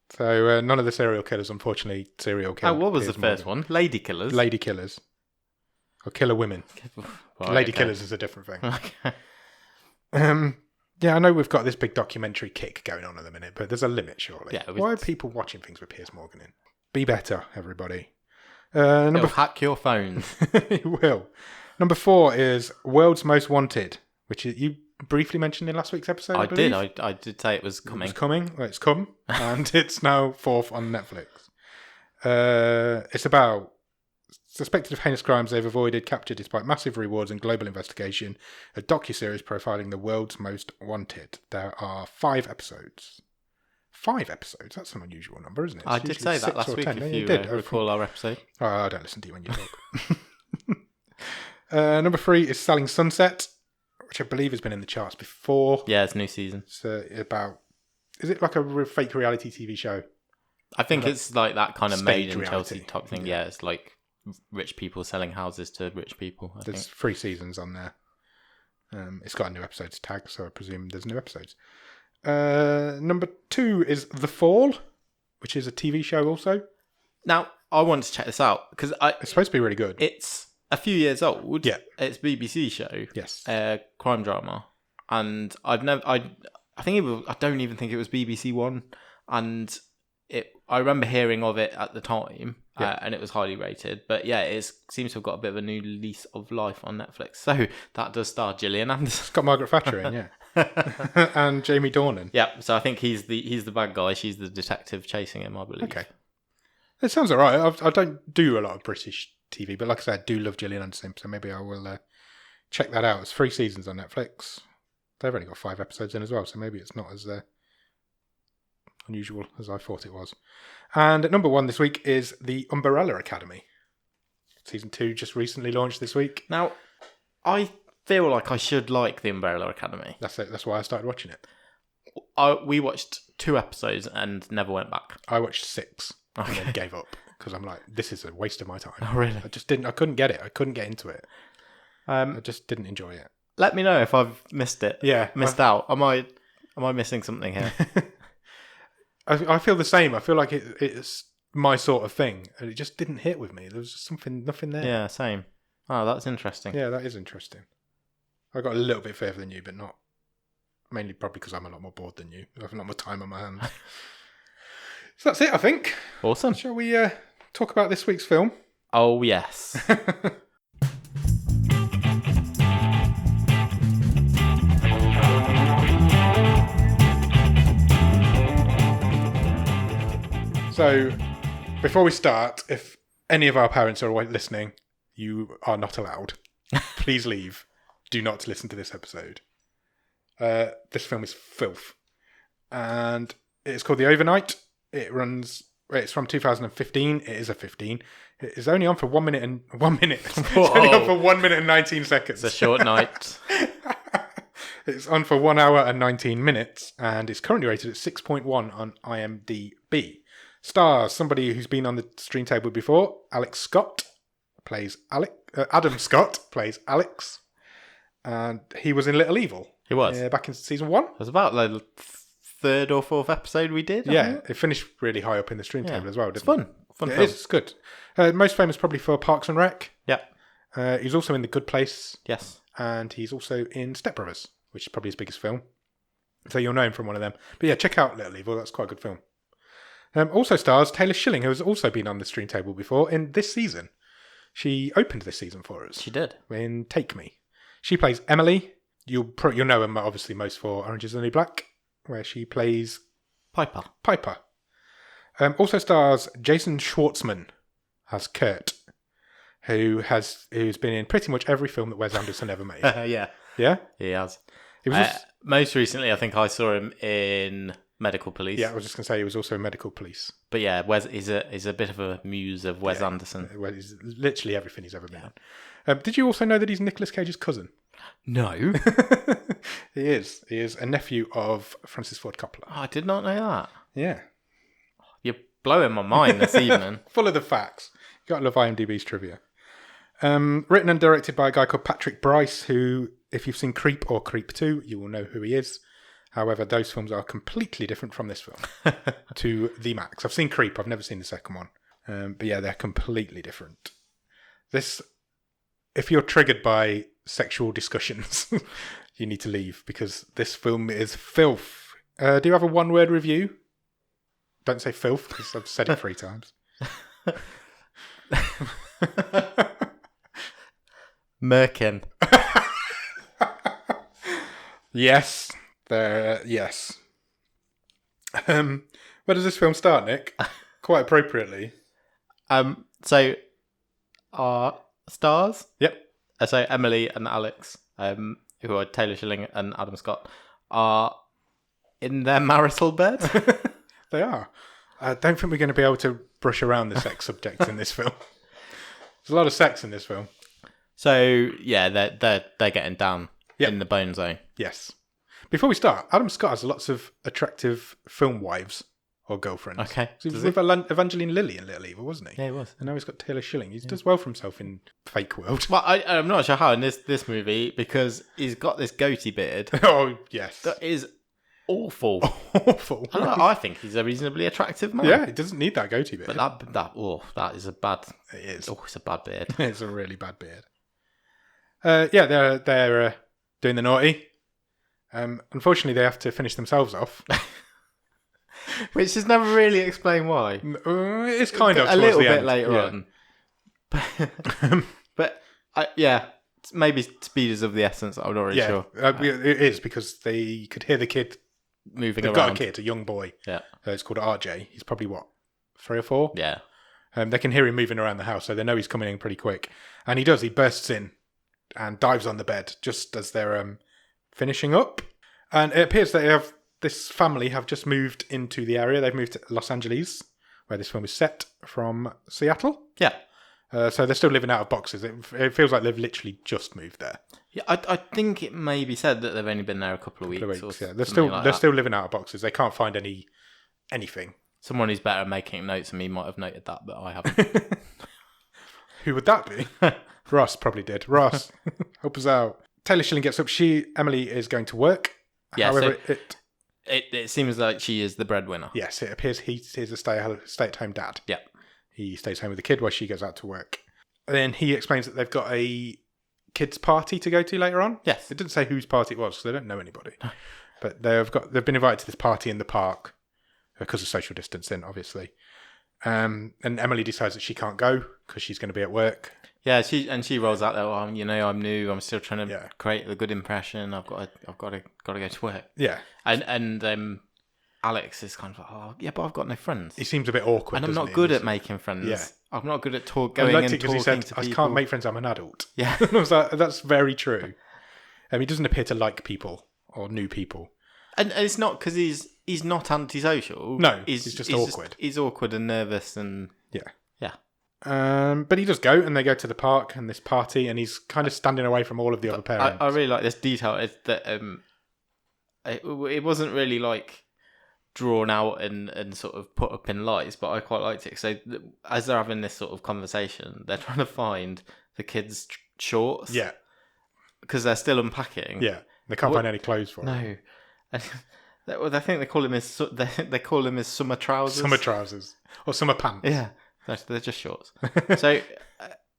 A: So none of the serial killers, unfortunately, serial killers.
B: Oh, what was the first one? Lady Killers?
A: Lady Killers. Or Killer Women.
B: Right,
A: Lady Killers is a different thing.
B: Okay.
A: Yeah, I know we've got this big documentary kick going on at the minute, but there's a limit, surely.
B: Yeah,
A: why are people watching things with Piers Morgan in? Be better, everybody.
B: It'll hack your phones.
A: It will. Number 4 is World's Most Wanted, which you briefly mentioned in last week's episode. I
B: did say it was coming.
A: It's coming. Well, it's come, and it's now 4th on Netflix. It's about suspected of heinous crimes they've avoided, captured despite massive rewards and global investigation. A docuseries profiling the world's most wanted. There are 5 episodes. 5 episodes? That's an unusual number, isn't it?
B: I did say that last week,
A: 10.
B: if you recall our episode.
A: Oh, I don't listen to you when you talk. Number 3 is Selling Sunset, which I believe has been in the charts before.
B: Yeah, it's a new season.
A: It's about... Is it like a fake reality TV show?
B: I think it's like that kind of Made in
A: reality.
B: Chelsea type thing. Yeah, it's like rich people selling houses to rich people.
A: There's 3 seasons on there. It's got a new episodes tag, so I presume there's new episodes. Number 2 is The Fall, which is a TV show also.
B: Now, I wanted to check this out because
A: it's supposed to be really good.
B: It's a few years old.
A: Yeah.
B: It's a BBC show.
A: Yes.
B: Crime drama. And I don't even think it was BBC One. And I remember hearing of it at the time, and it was highly rated. But yeah, it seems to have got a bit of a new lease of life on Netflix. So that does star Gillian Anderson.
A: It's got Margaret Thatcher in, yeah. And Jamie Dornan.
B: Yeah, so I think he's the bad guy. She's the detective chasing him, I believe.
A: Okay. It sounds all right. I don't do a lot of British TV, but like I said, I do love Gillian Anderson, so maybe I will check that out. It's 3 seasons on Netflix. They've only got 5 episodes in as well, so maybe it's not as unusual as I thought it was. And at number 1 this week is The Umbrella Academy. Season 2 just recently launched this week.
B: Now, I feel like I should like The Umbrella Academy.
A: That's it. That's why I started watching it.
B: We watched 2 episodes and never went back.
A: I watched 6 and then gave up because I'm like, this is a waste of my time.
B: Oh, really?
A: I couldn't get it. I couldn't get into it. I just didn't enjoy it.
B: Let me know if I've missed it.
A: Yeah.
B: Missed out. Am I missing something here?
A: I feel the same. I feel like it's my sort of thing. And it just didn't hit with me. There was just nothing there.
B: Yeah, same. Oh, that's interesting.
A: Yeah, that is interesting. I got a little bit further than you, but not. Mainly probably because I'm a lot more bored than you. I have a lot more time on my hands. So that's it, I think.
B: Awesome.
A: Shall we talk about this week's film?
B: Oh, yes.
A: So, before we start, if any of our parents are listening, you are not allowed. Please leave. Do not listen to this episode. This film is filth. And it's called The Overnight. It's from 2015. It is a 15. It is only on for 1 minute and 1 minute. It's only on for 1 minute and 19 seconds.
B: It's a short night.
A: It's on for 1 hour and 19 minutes. And it's currently rated at 6.1 on IMDb. Stars somebody who's been on the stream table before. Adam Scott plays Alex. And he was in Little Evil.
B: He was.
A: Back in season 1.
B: It was about the 3rd or 4th episode we did.
A: Yeah, it finished really high up in the stream table as well, didn't
B: it's fun. Fun
A: it?
B: film.
A: It's good. Most famous probably for Parks and Rec.
B: Yeah.
A: He's also in The Good Place.
B: Yes.
A: And he's also in Step Brothers, which is probably his biggest film. So you'll know him from one of them. But yeah, check out Little Evil. That's quite a good film. Also stars Taylor Schilling, who has also been on the stream table before in this season. She opened this season for us.
B: She did.
A: In Take Me. She plays Emily. You'll know her obviously most for Orange is the New Black, where she plays
B: Piper.
A: Also stars Jason Schwartzman as Kurt, who's been in pretty much every film that Wes Anderson ever made.
B: Yeah.
A: Yeah?
B: He has.
A: He was
B: most recently, I think I saw him in Medical Police.
A: Yeah, I was just going to say he was also in Medical Police.
B: But yeah, Wes is a bit of a muse of Wes Anderson.
A: Well, he's literally everything he's ever been in. Did you also know that he's Nicolas Cage's cousin?
B: No.
A: He is. He is a nephew of Francis Ford Coppola.
B: Oh, I did not know that.
A: Yeah.
B: You're blowing my mind this evening.
A: Full of the facts. You got to love IMDb's trivia. Written and directed by a guy called Patrick Bryce, who, if you've seen Creep or Creep 2, you will know who he is. However, those films are completely different from this film to the max. I've seen Creep. I've never seen the second one. But yeah, they're completely different. If you're triggered by sexual discussions, you need to leave because this film is filth. Do you have a one-word review? Don't say filth because I've said it 3 times.
B: Merkin.
A: Yes. Yes. Where does this film start, Nick? Quite appropriately.
B: So our stars.
A: Yep.
B: So Emily and Alex, who are Taylor Schilling and Adam Scott, are in their marital bed.
A: They are. I don't think we're going to be able to brush around the sex subject in this film. There's a lot of sex in this film.
B: So yeah, they're getting down in the bone zone.
A: Yes. Before we start, Adam Scott has lots of attractive film wives or girlfriends.
B: Okay.
A: So he was with Evangeline Lilly in Little Evil, wasn't he?
B: Yeah, he was.
A: And now he's got Taylor Schilling. He does well for himself in fake world.
B: Well, I'm not sure how in this movie because he's got this goatee beard.
A: Oh, yes.
B: That is awful.
A: Awful.
B: I think he's a reasonably attractive man.
A: Yeah, he doesn't need that goatee beard.
B: But that is a bad...
A: It is.
B: Oh, it's a bad beard.
A: It's a really bad beard. Yeah, they're doing the naughty. Unfortunately, they have to finish themselves off.
B: Which is never really explained why.
A: It's kind of
B: a little bit
A: end.
B: later on. But maybe speed is of the essence. I'm not really sure.
A: It is because they could hear the kid
B: moving
A: They've
B: around.
A: got a kid, a young boy.
B: Yeah.
A: It's called RJ. He's probably 3 or 4?
B: Yeah.
A: They can hear him moving around the house, so they know he's coming in pretty quick. And he does. He bursts in and dives on the bed just as they're finishing up. And it appears that this family have just moved into the area. They've moved to Los Angeles, where this film is set, from Seattle.
B: Yeah.
A: So they're still living out of boxes. It feels like they've literally just moved there.
B: Yeah, I think it may be said that they've only been there a couple of weeks.
A: Yeah. They're still living out of boxes. They can't find anything.
B: Someone who's better at making notes than me might have noted that, but I haven't.
A: Who would that be? Ross probably did. Ross, help us out. Taylor Schilling gets up. Emily is going to work.
B: Yeah,
A: however,
B: it seems like she is the breadwinner.
A: Yes, it appears he's a stay-at-home dad.
B: Yeah.
A: He stays home with the kid while she goes out to work. And then he explains that they've got a kids' party to go to later on.
B: Yes.
A: It didn't say whose party it was, so they don't know anybody. But they've been invited to this party in the park because of social distancing, obviously. And Emily decides that she can't go because she's going to be at work.
B: Yeah, she rolls out there. Oh, I'm new. I'm still trying to create a good impression. I've got to go to work.
A: Yeah.
B: And Alex is kind of like, oh yeah, but I've got no friends.
A: He seems a bit awkward,
B: and I'm not good at making friends.
A: Yeah.
B: I'm not good at going and talking
A: he said,
B: to people.
A: I can't make friends. I'm an adult.
B: Yeah.
A: I was like, that's very true. He doesn't appear to like people or new people.
B: And it's not because he's not antisocial.
A: No, he's just awkward.
B: He's awkward and nervous and
A: yeah.
B: But
A: he does go, and they go to the park and this party, and he's kind of standing away from all of the other parents.
B: I really like this detail. Is that it wasn't really like drawn out and sort of put up in lights, but I quite liked it. So as they're having this sort of conversation, they're trying to find the kids' shorts.
A: Yeah,
B: because they're still unpacking.
A: Yeah, they can't find any clothes for him.
B: No, I think they call him his summer trousers.
A: Summer trousers or summer pants.
B: Yeah, they're just shorts. So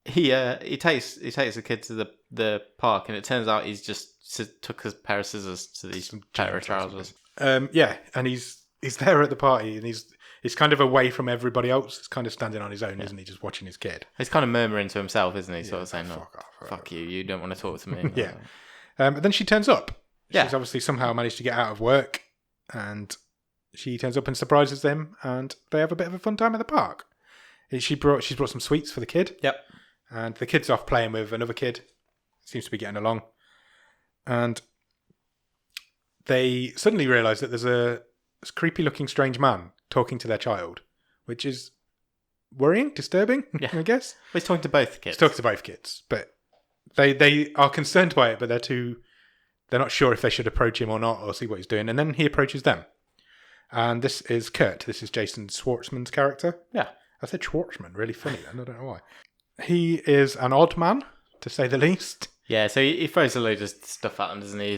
B: he takes the kid to the park, and it turns out he's just took a pair of scissors to these pair of trousers.
A: Yeah, and he's there at the party, and he's kind of away from everybody else. He's kind of standing on his own, isn't he? Just watching his kid.
B: He's kind of murmuring to himself, isn't he? Sort of saying, "No, fuck you. You don't want to talk to me."
A: Yeah. But then she turns up.
B: Yeah.
A: She's obviously somehow managed to get out of work, and she turns up and surprises them, and they have a bit of a fun time at the park. She's brought some sweets for the kid.
B: Yep.
A: And the kid's off playing with another kid. Seems to be getting along. And they suddenly realise that there's a creepy-looking strange man talking to their child, which is worrying, disturbing, I guess.
B: Well, he's talking to both kids.
A: He's talking to both kids, but they are concerned by it, but they're not sure if they should approach him or not, or see what he's doing. And then he approaches them. And this is Kurt. This is Jason Schwartzman's character.
B: Yeah.
A: I said Schwartzman, really funny then, I don't know why. He is an odd man, to say the least.
B: Yeah, so he throws a load of stuff at him, doesn't he?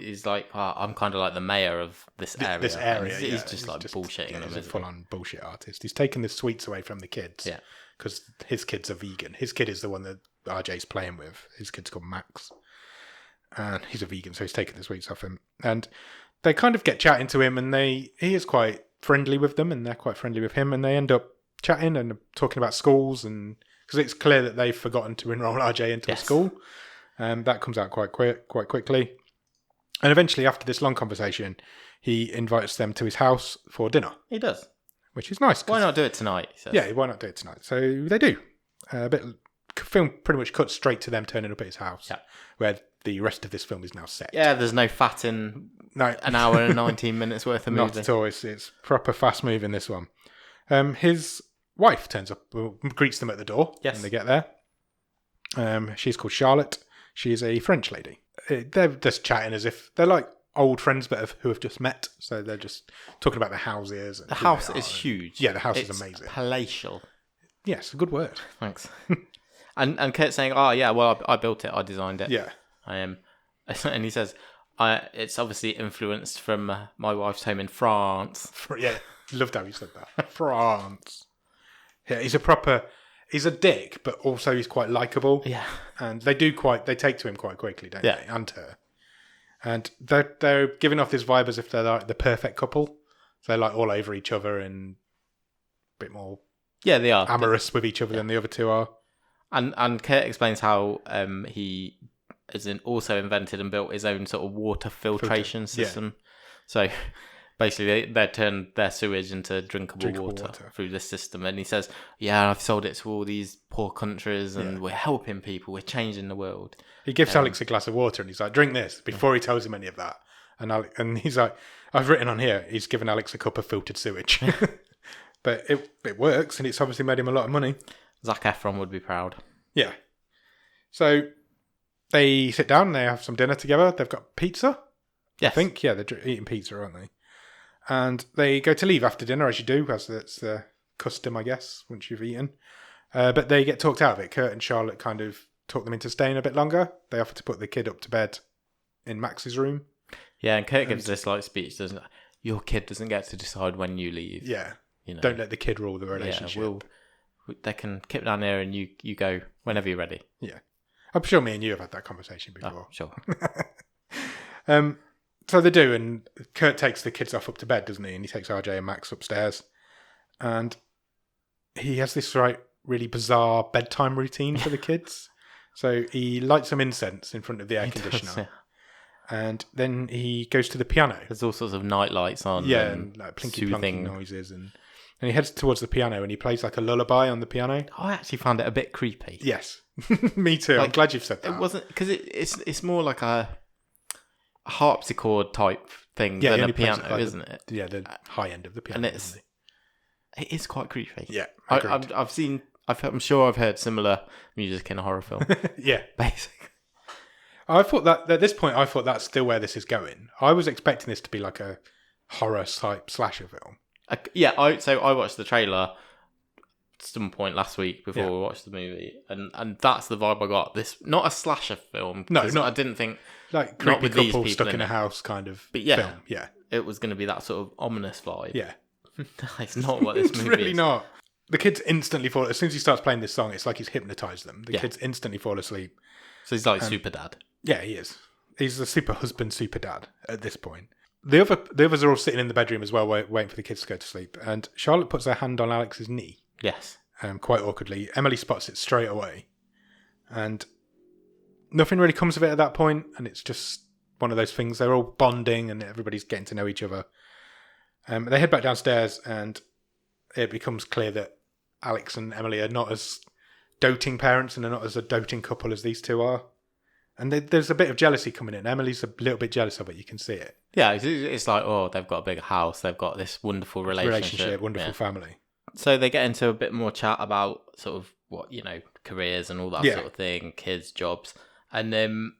B: He's like, oh, I'm kind of like the mayor of this area. He's just bullshitting them.
A: He's a full-on bullshit artist. He's taken the sweets away from the kids.
B: Yeah.
A: Because his kids are vegan. His kid is the one that RJ's playing with. His kid's called Max. And he's a vegan, so he's taken the sweets off him. And they kind of get chatting to him, and he is quite friendly with them, and they're quite friendly with him, and they end up chatting and talking about schools, and because it's clear that they've forgotten to enroll RJ into a school. That comes out quite quickly. And eventually, after this long conversation, he invites them to his house for dinner.
B: He does.
A: Which is nice.
B: Why not do it tonight? He says.
A: Yeah, why not do it tonight? So they do. Film pretty much cuts straight to them turning up at his house, where the rest of this film is now set.
B: Yeah, there's no fat in an hour and 19 minutes worth of movie.
A: Not at all. It's proper fast move in this one. His wife turns up, greets them at the door when they get there. She's called Charlotte. She's a French lady. They're just chatting as if they're like old friends, but who have just met. So they're just talking about the houses. And
B: the house is huge.
A: Yeah, the house is amazing.
B: Palatial.
A: Yes, a good word.
B: Thanks. and Kurt's saying, "Oh yeah, well I built it. I designed it.
A: Yeah,
B: I am." And he says, "It's obviously influenced from my wife's home in France."
A: Yeah, loved how you said that. France. Yeah, he's a dick, but also he's quite likable.
B: Yeah.
A: And they take to him quite quickly, don't they? And her. And they're giving off this vibe as if they're like the perfect couple. So they're like all over each other and a bit more
B: they are
A: amorous with each other than the other two are.
B: And Kurt explains how he also invented and built his own sort of water filtration system. So basically, they turn their sewage into drinkable water through this system. And he says, "Yeah, I've sold it to all these poor countries, and we're helping people. We're changing the world." He
A: gives Alex a glass of water, and he's like, "Drink this," before he tells him any of that. And he's like, "I've written on here, he's given Alex a cup of filtered sewage." But it works, and it's obviously made him a lot of money.
B: Zac Efron would be proud.
A: Yeah. So they sit down, they have some dinner together. They've got pizza,
B: Yes.
A: I think. Yeah, they're eating pizza, aren't they? And they go to leave after dinner, as you do, as it's the custom, I guess, once you've eaten. But they get talked out of it. Kurt and Charlotte kind of talk them into staying a bit longer. They offer to put the kid up to bed in Max's room.
B: Yeah, and Kurt gives this like speech, doesn't it? Your kid doesn't get to decide when you leave.
A: Yeah.
B: You know?
A: Don't let the kid rule the relationship.
B: They can keep down there and you go whenever you're ready.
A: Yeah. I'm sure me and you have had that conversation before.
B: Oh, sure.
A: So they do, and Kurt takes the kids off up to bed, doesn't he? And he takes RJ and Max upstairs. And he has this really bizarre bedtime routine for the kids. So he lights some incense in front of the air conditioner.
B: Yeah.
A: And then he goes to the piano.
B: There's all sorts of night lights on.
A: Yeah, and like plinky plonky noises. And he heads towards the piano and he plays like a lullaby on the piano.
B: I actually found it a bit creepy.
A: Yes. Me too. I'm glad you've said that.
B: It wasn't, because it's more like a harpsichord type thing than a piano, isn't it?
A: Yeah, the high end of the piano.
B: And it is quite creepy.
A: Yeah,
B: I'm sure I've heard similar music in a horror film.
A: Yeah.
B: Basically.
A: I thought that at this point, that's still where this is going. I was expecting this to be like a horror type slasher film.
B: I watched the trailer at some point last week before we watched the movie, and that's the vibe I got. This not a slasher film.
A: No,
B: I didn't think
A: like creepy
B: with these
A: couple
B: people
A: stuck in a house kind of film. Yeah,
B: it was going to be that sort of ominous vibe.
A: Yeah,
B: it's not what this movie
A: is. It's really
B: is.
A: not. The kids instantly fall. As soon as he starts playing this song, it's like he's hypnotized them. The kids instantly fall asleep.
B: So he's like super dad.
A: Yeah, he is. He's a super husband, super dad at this point. The others are all sitting in the bedroom as well, waiting for the kids to go to sleep. And Charlotte puts her hand on Alex's knee.
B: Yes.
A: Quite awkwardly. Emily spots it straight away. And nothing really comes of it at that point. And it's just one of those things. They're all bonding and everybody's getting to know each other. They head back downstairs and it becomes clear that Alex and Emily are not as doting parents and are not as a doting couple as these two are. And there's a bit of jealousy coming in. Emily's a little bit jealous of it. You can see it.
B: Yeah, it's like, they've got a big house. They've got this wonderful relationship.
A: Wonderful family.
B: So they get into a bit more chat about sort of what, careers and all that sort of thing, kids, jobs. And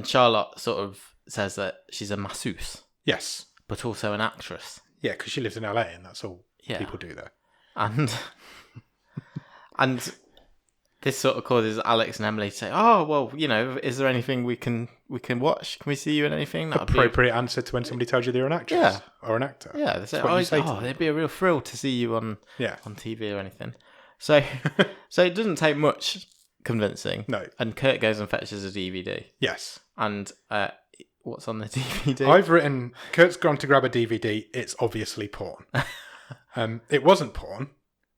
B: Charlotte sort of says that she's a masseuse.
A: Yes.
B: But also an actress.
A: Yeah, because she lives in LA and that's all people do there.
B: And this sort of causes Alex and Emily to say, "Oh, well, is there anything we can watch? Can we see you in anything?" That'd
A: appropriate answer to when somebody tells you they're an actress or an actor.
B: Yeah, they say, it'd be a real thrill to see you on TV or anything. So it doesn't take much convincing.
A: No.
B: And Kurt goes and fetches a DVD.
A: Yes.
B: And what's on the DVD?
A: I've written, Kurt's gone to grab a DVD. It's obviously porn. It wasn't porn.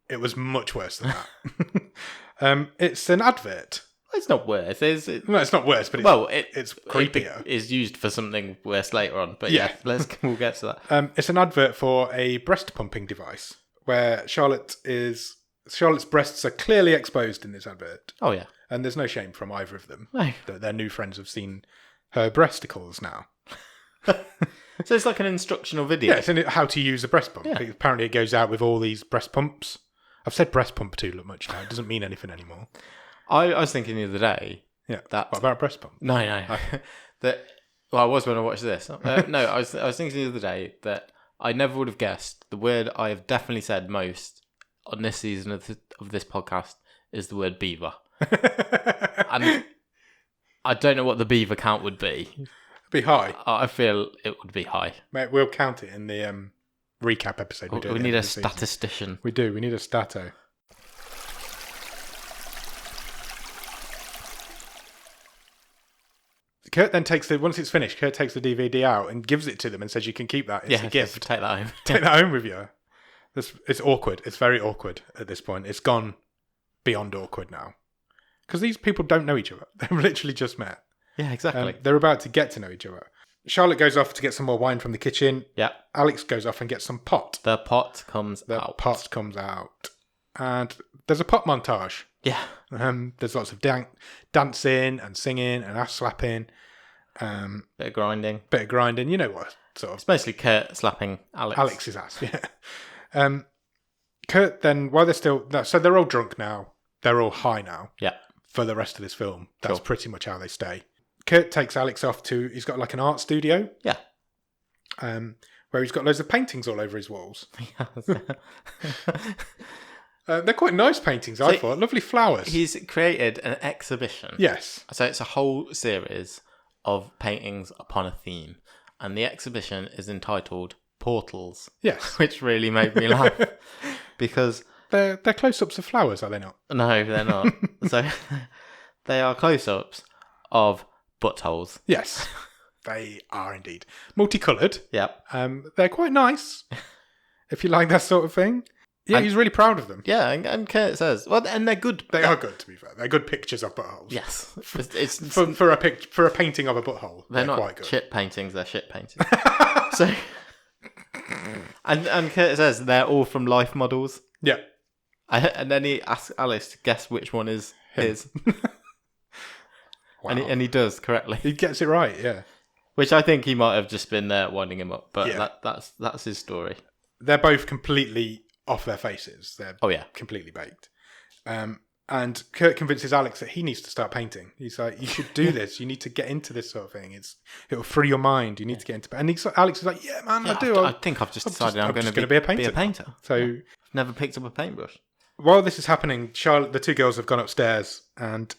A: It was much worse than that. It's an advert.
B: It's not worse.
A: No, it's not worse, but it's creepier.
B: It's used for something worse later on. But we'll get to
A: that. It's an advert for a breast pumping device where Charlotte's breasts are clearly exposed in this advert.
B: Oh, yeah.
A: And there's no shame from either of them.
B: No.
A: Their new friends have seen her breasticles now.
B: So it's like an instructional video.
A: Yeah, it's how to use a breast pump. Yeah. Apparently it goes out with all these breast pumps. I've said breast pump too much now. It doesn't mean anything anymore.
B: I was thinking the other day.
A: Yeah. What about breast pump?
B: No. I was when I watched this. No, I was thinking the other day that I never would have guessed the word I have definitely said most on this season of this podcast is the word beaver. And I don't know what the beaver count would be.
A: It'd be high.
B: I feel it would be high.
A: Mate, we'll count it in the recap episode.
B: We need a statistician.
A: We do. We need a stato. Kurt then once it's finished, Kurt takes the DVD out and gives it to them and says, "You can keep that. It's a gift.
B: Take that home.
A: Take that home with you." It's awkward. It's very awkward at this point. It's gone beyond awkward now. Because these people don't know each other. They've literally just met.
B: Yeah, exactly.
A: They're about to get to know each other. Charlotte goes off to get some more wine from the kitchen.
B: Yeah.
A: Alex goes off and gets some pot.
B: The pot comes
A: out. And there's a pot montage.
B: Yeah.
A: There's lots of dancing and singing and ass slapping.
B: Bit of grinding. You know what? Sort of. It's mostly Kurt slapping Alex.
A: Alex's ass, yeah. Kurt then, while they're all drunk now. They're all high now.
B: Yeah.
A: For the rest of this film. That's
B: Cool.
A: pretty much how they stay. Kurt takes Alex off to, he's got like an art studio.
B: Yeah.
A: Where he's got loads of paintings all over his walls. They're quite nice paintings, I thought. Lovely flowers.
B: He's created an exhibition.
A: Yes.
B: So it's a whole series of paintings upon a theme. And the exhibition is entitled Portals.
A: Yes.
B: Which really made me laugh. Because...
A: They're close-ups of flowers, are they not?
B: No, they're not. So they are close-ups of buttholes.
A: Yes. They are indeed. Multicoloured.
B: Yep.
A: They're quite nice. If you like that sort of thing. Yeah, he's really proud of them.
B: Yeah, and Kurt says, well, and they're good.
A: They are good, to be fair. They're good pictures of buttholes.
B: Yes. It's
A: for a painting of a butthole.
B: They're not
A: quite good.
B: shit paintings, they're shit paintings. So, and Kurt says they're all from life models.
A: Yeah.
B: And then he asks Alice to guess which one is his.
A: Wow.
B: And he does correctly.
A: He gets it right, yeah.
B: Which I think he might have just been winding him up, but
A: Yeah.
B: that's his story.
A: They're both completely off their faces. They're
B: Oh yeah,
A: completely baked. And Kurt convinces Alex that he needs to start painting. He's like, you should do this. You need to get into this sort of thing. It'll free your mind. You need to get into... And Alex is like, yeah, man, I do.
B: I think I've just decided I'm going to
A: be a painter.
B: Be a painter.
A: So
B: I've never picked up a paintbrush.
A: while this is happening, the two girls have gone upstairs and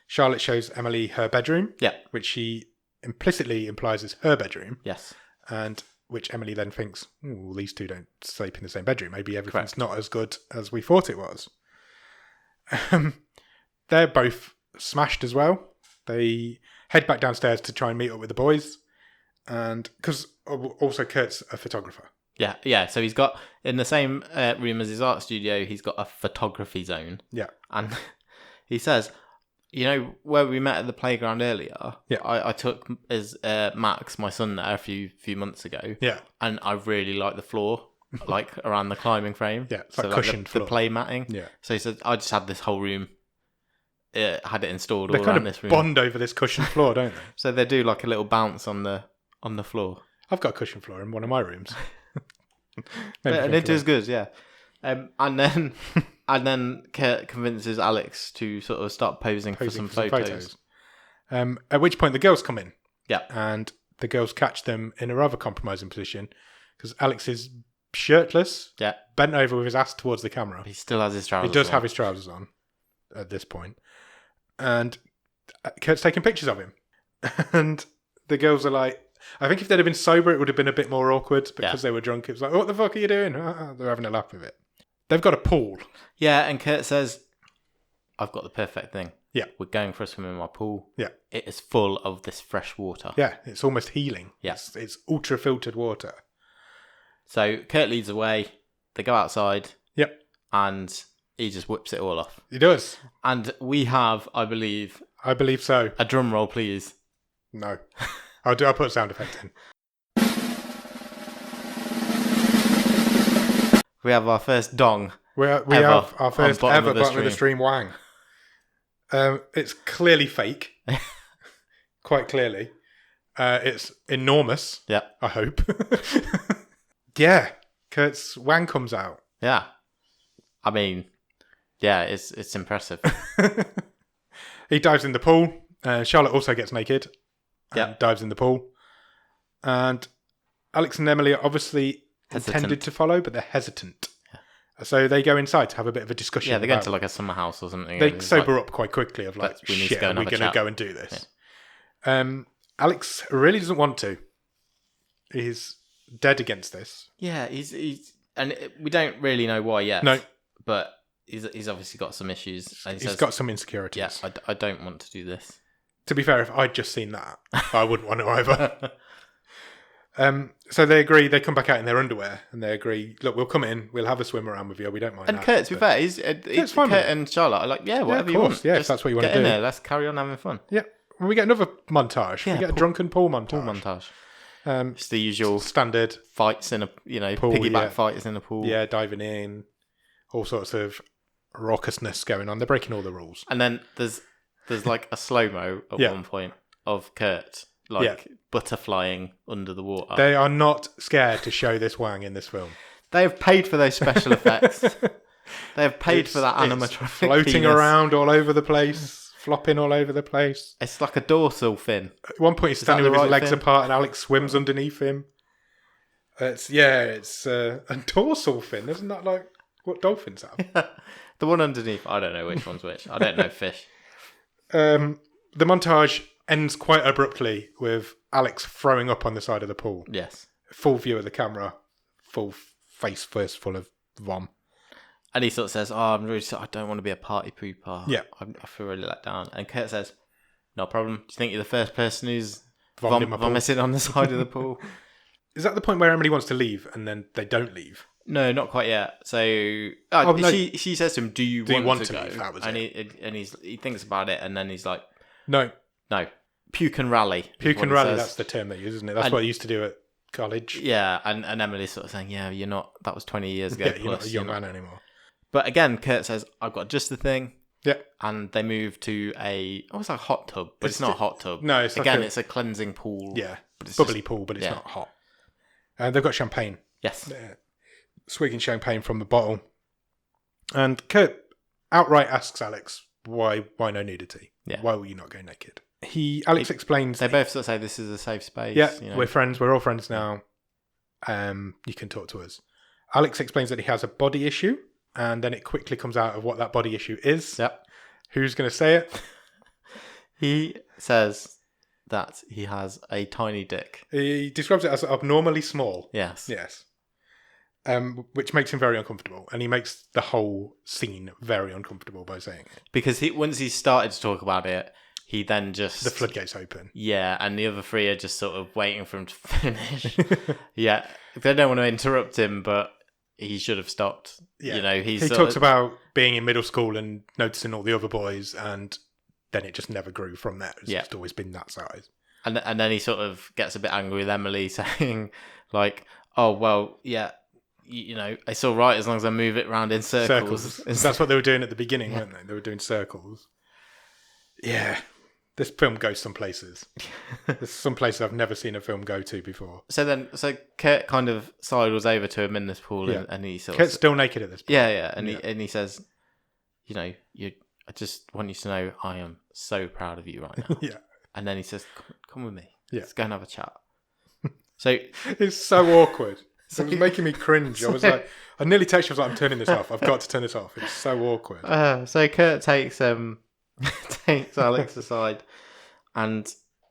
A: Charlotte shows Emily her bedroom.
B: Yeah.
A: Which she implicitly implies is her bedroom.
B: Yes.
A: And which Emily then thinks, well, these two don't sleep in the same bedroom. Maybe everything's not as good as we thought it was. They're both smashed as well. They head back downstairs to try and meet up with the boys. And because also Kurt's a photographer.
B: Yeah. So he's got, in the same room as his art studio, he's got a photography zone.
A: Yeah.
B: And he says, you know, where we met at the playground earlier,
A: yeah.
B: I took as Max, my son, there a few months ago.
A: Yeah.
B: And I really like the floor, like around the climbing frame.
A: Yeah, it's
B: so
A: like cushioned floor.
B: The play matting.
A: Yeah.
B: So he said, I just had this whole room, had it installed
A: they
B: all
A: kind
B: around
A: of
B: this room.
A: bond over this cushioned floor, don't they?
B: So they do like a little bounce on the floor.
A: I've got a cushioned floor in one of my rooms.
B: And it is good, yeah. And then Kurt convinces Alex to sort of start posing for some photos.
A: At which point the girls come in.
B: Yeah.
A: And the girls catch them in a rather compromising position because Alex is shirtless,
B: yeah,
A: bent over with his ass towards the camera.
B: He still has his trousers on.
A: He does have his trousers on at this point. And Kurt's taking pictures of him. And the girls are like, I think if they'd have been sober, it would have been a bit more awkward because they were drunk. It was like, what the fuck are you doing? They're having a laugh with it. They've got a pool.
B: Yeah, and Kurt says, I've got the perfect thing.
A: Yeah.
B: We're going for a swim in my pool.
A: Yeah.
B: It is full of this fresh water.
A: Yeah, it's almost healing.
B: Yeah.
A: It's ultra-filtered water.
B: So Kurt leads away. They go outside.
A: Yep.
B: And he just whips it all off.
A: He does.
B: And we have, I believe
A: so.
B: A drum roll, please.
A: No. I'll put a sound effect in.
B: We have our first dong.
A: We have our first ever bottom of the stream wang. It's clearly fake. Quite clearly. It's enormous.
B: Yeah.
A: I hope. Yeah. Kurt's wang comes out.
B: Yeah. I mean, yeah, it's impressive.
A: He dives in the pool. Charlotte also gets naked.
B: Yeah.
A: Dives in the pool. And Alex and Emily are obviously intended to follow, but they're hesitant. Yeah. So they go inside to have a bit of a discussion.
B: Yeah, they go to like a summer house or something.
A: They sober up quite quickly of like,
B: we need
A: shit,
B: to go
A: are we going to go and do this? Yeah. Alex really doesn't want to. He's dead against this.
B: Yeah, he's and we don't really know why yet.
A: No.
B: But he's obviously got some issues. And
A: he's got some insecurities.
B: Yeah, I don't want to do this.
A: To be fair, if I'd just seen that, I wouldn't want to either. So they agree. They come back out in their underwear and they agree. Look, we'll come in. We'll have a swim around with you. We don't mind.
B: And
A: that,
B: Kurt, to be fair, he's
A: fine.
B: Kurt and Charlotte are like, yeah, whatever you want.
A: Yeah,
B: just
A: if that's what you want to
B: do.
A: do.
B: Get in there. Let's carry on having fun.
A: Yeah. Well, we get another montage.
B: Yeah,
A: we get a drunken pool montage.
B: Pool montage. It's the usual
A: standard
B: fights in a pool, piggyback fights in a pool.
A: Yeah, diving in, all sorts of raucousness going on. They're breaking all the rules.
B: And then there's like a slow mo at one point of Kurt butterflying under the water.
A: They are not scared to show this wang in this film.
B: They have paid for those special effects. They have paid for that animatronic
A: floating
B: penis.
A: around all over the place, flopping all over the place.
B: It's like a dorsal fin.
A: At one point, he's standing with his legs apart, and Alex swims underneath him. It's a dorsal fin. Isn't that like what dolphins have?
B: The one underneath. I don't know which one's which. I don't know fish.
A: The montage ends quite abruptly with Alex throwing up on the side of the pool.
B: Yes.
A: Full view of the camera, full face first full of vom.
B: And he sort of says, I'm really sorry, I don't want to be a party pooper.
A: Yeah.
B: I feel really let down. And Kurt says, no problem. Do you think you're the first person who's vomiting on the side of the pool?
A: Is that the point where Emily wants to leave and then they don't leave?
B: No, not quite yet. So she says to him, do you want to go?
A: Leave? That was
B: and he thinks about it, and then he's like,
A: No.
B: Puke and rally.
A: Puke and rally, that's the term they use, isn't it? That's what I used to do at college.
B: Yeah, and Emily's sort of saying, yeah, you're not, that was 20 years ago.
A: Yeah, you're not a young man anymore.
B: But again, Kurt says, I've got just the thing.
A: Yeah.
B: And they move to it's like a hot tub, but it's not a hot tub.
A: No, it's
B: it's a cleansing pool.
A: Yeah, but it's bubbly pool, but it's not hot. And they've got champagne.
B: Yes.
A: Swigging champagne from the bottle. And Kurt outright asks Alex why no nudity.
B: Yeah.
A: Why will you not go naked? Alex explains.
B: They both sort of say this is a safe space.
A: Yeah, we're friends. We're all friends now. You can talk to us. Alex explains that he has a body issue, and then it quickly comes out of what that body issue is.
B: Yep.
A: Who's going to say it?
B: He says that he has a tiny dick.
A: He describes it as abnormally small.
B: Yes.
A: Yes. Which makes him very uncomfortable, and he makes the whole scene very uncomfortable by saying it.
B: Because once he started to talk about it, he then just...
A: The floodgates open.
B: Yeah, and the other three are just sort of waiting for him to finish. Yeah, they don't want to interrupt him, but he should have stopped.
A: Yeah. He talks about being in middle school and noticing all the other boys, and then it just never grew from there. It's just always been that size.
B: And then he sort of gets a bit angry with Emily, saying, like, oh, well, yeah, it's all right as long as I move it around in circles.
A: That's what they were doing at the beginning, weren't they? They were doing circles. Yeah. This film goes some places. There's some places I've never seen a film go to before.
B: So Kurt kind of sidles over to him in this pool, and he sort of...
A: Kurt's still naked at this point.
B: Yeah. And he says, I just want you to know I am so proud of you right now.
A: Yeah.
B: And then he says, come with me.
A: Yeah.
B: Let's go and have a chat. So
A: it's so awkward. It was making me cringe. I was like, I nearly texted you, I was like, I'm turning this off. I've got to turn this off. It's so awkward.
B: So Kurt takes Alex aside, and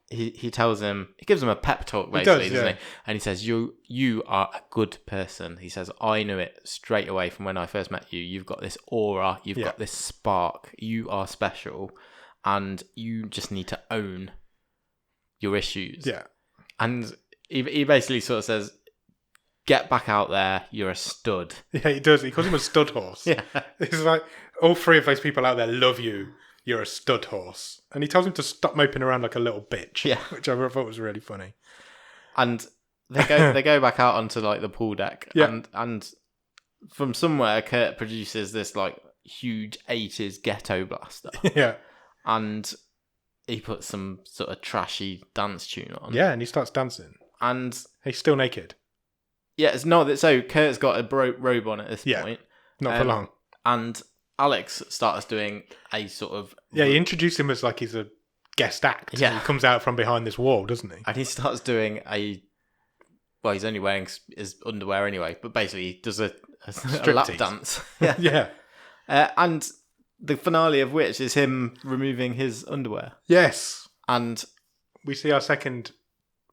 B: he tells him, he gives him a pep talk basically, doesn't he? And he says, you are a good person. He says, I knew it straight away from when I first met you. You've got this aura, you've got this spark, you are special, and you just need to own your issues.
A: Yeah.
B: And he basically sort of says, get back out there, you're a stud.
A: Yeah, he does. He calls him a stud horse.
B: Yeah.
A: It's like, all three of those people out there love you. You're a stud horse. And he tells him to stop moping around like a little bitch.
B: Yeah.
A: Which I thought was really funny.
B: And they go back out onto like the pool deck.
A: Yeah.
B: And from somewhere, Kurt produces this like huge 80s ghetto blaster.
A: Yeah.
B: And he puts some sort of trashy dance tune on.
A: Yeah, and he starts dancing.
B: And
A: he's still naked.
B: Yeah, it's not that. So Kurt's got a robe on at this point.
A: Not for long.
B: And Alex starts doing a sort of...
A: Yeah, he introduced him as like he's a guest act. Yeah. He comes out from behind this wall, doesn't he?
B: And he starts doing well, he's only wearing his underwear anyway, but basically he does a lap dance. Yeah.
A: Yeah.
B: And the finale of which is him removing his underwear.
A: Yes.
B: And
A: we see our second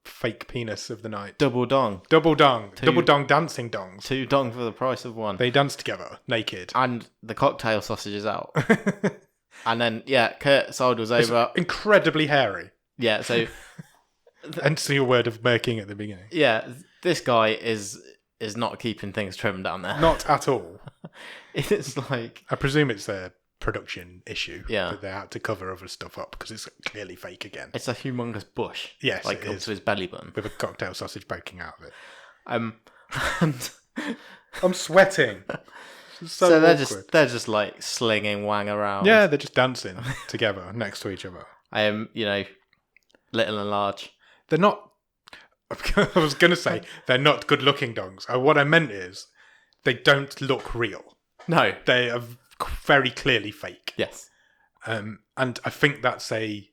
A: fake penis of the night.
B: Double dong.
A: Double dong. Double dong dancing dongs.
B: 2 dong for the price of 1.
A: They dance together, naked.
B: And the cocktail sausage is out. And then, Kurt sidles over.
A: It's incredibly hairy.
B: Yeah, so...
A: And so your word of murking at the beginning.
B: Yeah, this guy is not keeping things trim down there.
A: Not at all.
B: It's like...
A: I presume it's a production issue.
B: Yeah.
A: That they had to cover other stuff up because it's clearly fake again.
B: It's a humongous bush.
A: Yes,
B: like up to his belly button.
A: With a cocktail sausage poking out of it.
B: And
A: I'm sweating.
B: So they're just like slinging wang around.
A: Yeah, they're just dancing together next to each other.
B: Little and large.
A: They're not... I was going to say they're not good-looking dongs. What I meant is they don't look real.
B: No.
A: They are very clearly fake.
B: Yes.
A: And I think that's a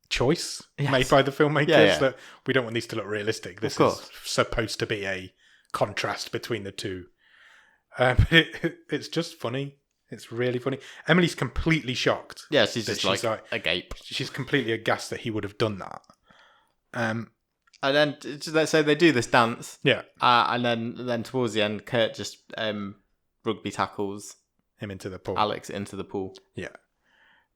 A: choice
B: Yes.
A: made by the filmmakers
B: Yeah.
A: that we don't want these to look realistic. This is supposed to be a contrast between the two. It's just funny. It's really funny. Emily's completely shocked.
B: Yeah, she's just like agape.
A: She's completely aghast that he would have done that.
B: And then let's say they do this dance.
A: Yeah.
B: And then towards the end, Kurt just rugby tackles
A: Him into the pool.
B: Alex into the pool.
A: Yeah.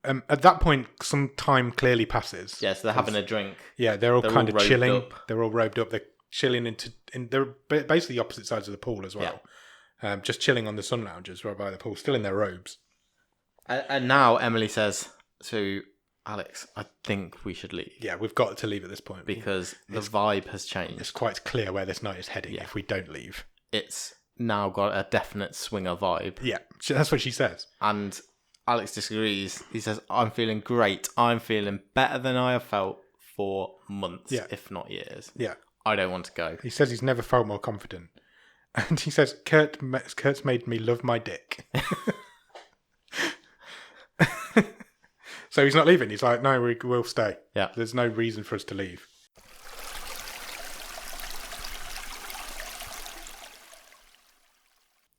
A: At that point, some time clearly passes.
B: Yeah, so they're having a drink.
A: Yeah, they're all kind of
B: robed
A: chilling.
B: up.
A: They're all robed up. They're chilling they're basically opposite sides of the pool as well. Just chilling on the sun lounges right by the pool, still in their robes.
B: And now Emily says to Alex, I think we should leave.
A: Yeah, we've got to leave at this point.
B: Because the vibe has changed.
A: It's quite clear where this night is heading if we don't leave.
B: It's now got a definite swinger vibe.
A: Yeah, that's what she says.
B: And Alex disagrees. He says, I'm feeling great. I'm feeling better than I have felt for months, if not years.
A: Yeah.
B: I don't want to go.
A: He says he's never felt more confident. And he says, Kurt's made me love my dick. So he's not leaving. He's like, no, we'll stay.
B: Yeah.
A: There's no reason for us to leave.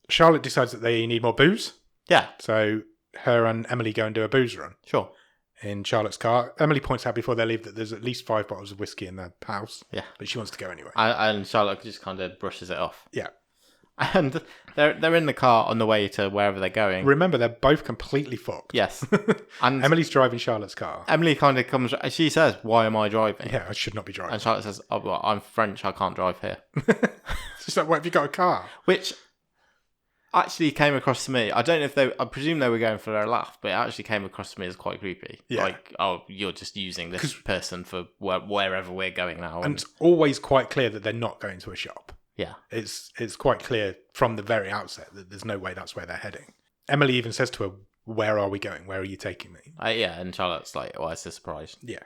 A: Charlotte decides that they need more booze.
B: Yeah.
A: So her and Emily go and do a booze run.
B: Sure.
A: In Charlotte's car. Emily points out before they leave that there's at least 5 bottles of whiskey in the house.
B: Yeah.
A: But she wants to go anyway.
B: And Charlotte just kind of brushes it off.
A: Yeah.
B: And they're in the car on the way to wherever they're going.
A: Remember, they're both completely fucked.
B: Yes. And
A: Emily's driving Charlotte's car.
B: Emily kind of comes... She says, why am I driving?
A: Yeah, I should not be driving.
B: And Charlotte says, oh, well, I'm French, I can't drive here.
A: She's like, what, have you got a car?
B: Which actually came across to me. I don't know if I presume they were going for their laugh, but it actually came across to me as quite creepy.
A: Yeah.
B: Like, oh, you're just using this person for wherever we're going now.
A: And it's always quite clear that they're not going to a shop.
B: Yeah.
A: It's quite clear from the very outset that there's no way that's where they're heading. Emily even says to her, where are we going? Where are you taking me?
B: Yeah, and Charlotte's like, why is this a surprise?
A: Yeah.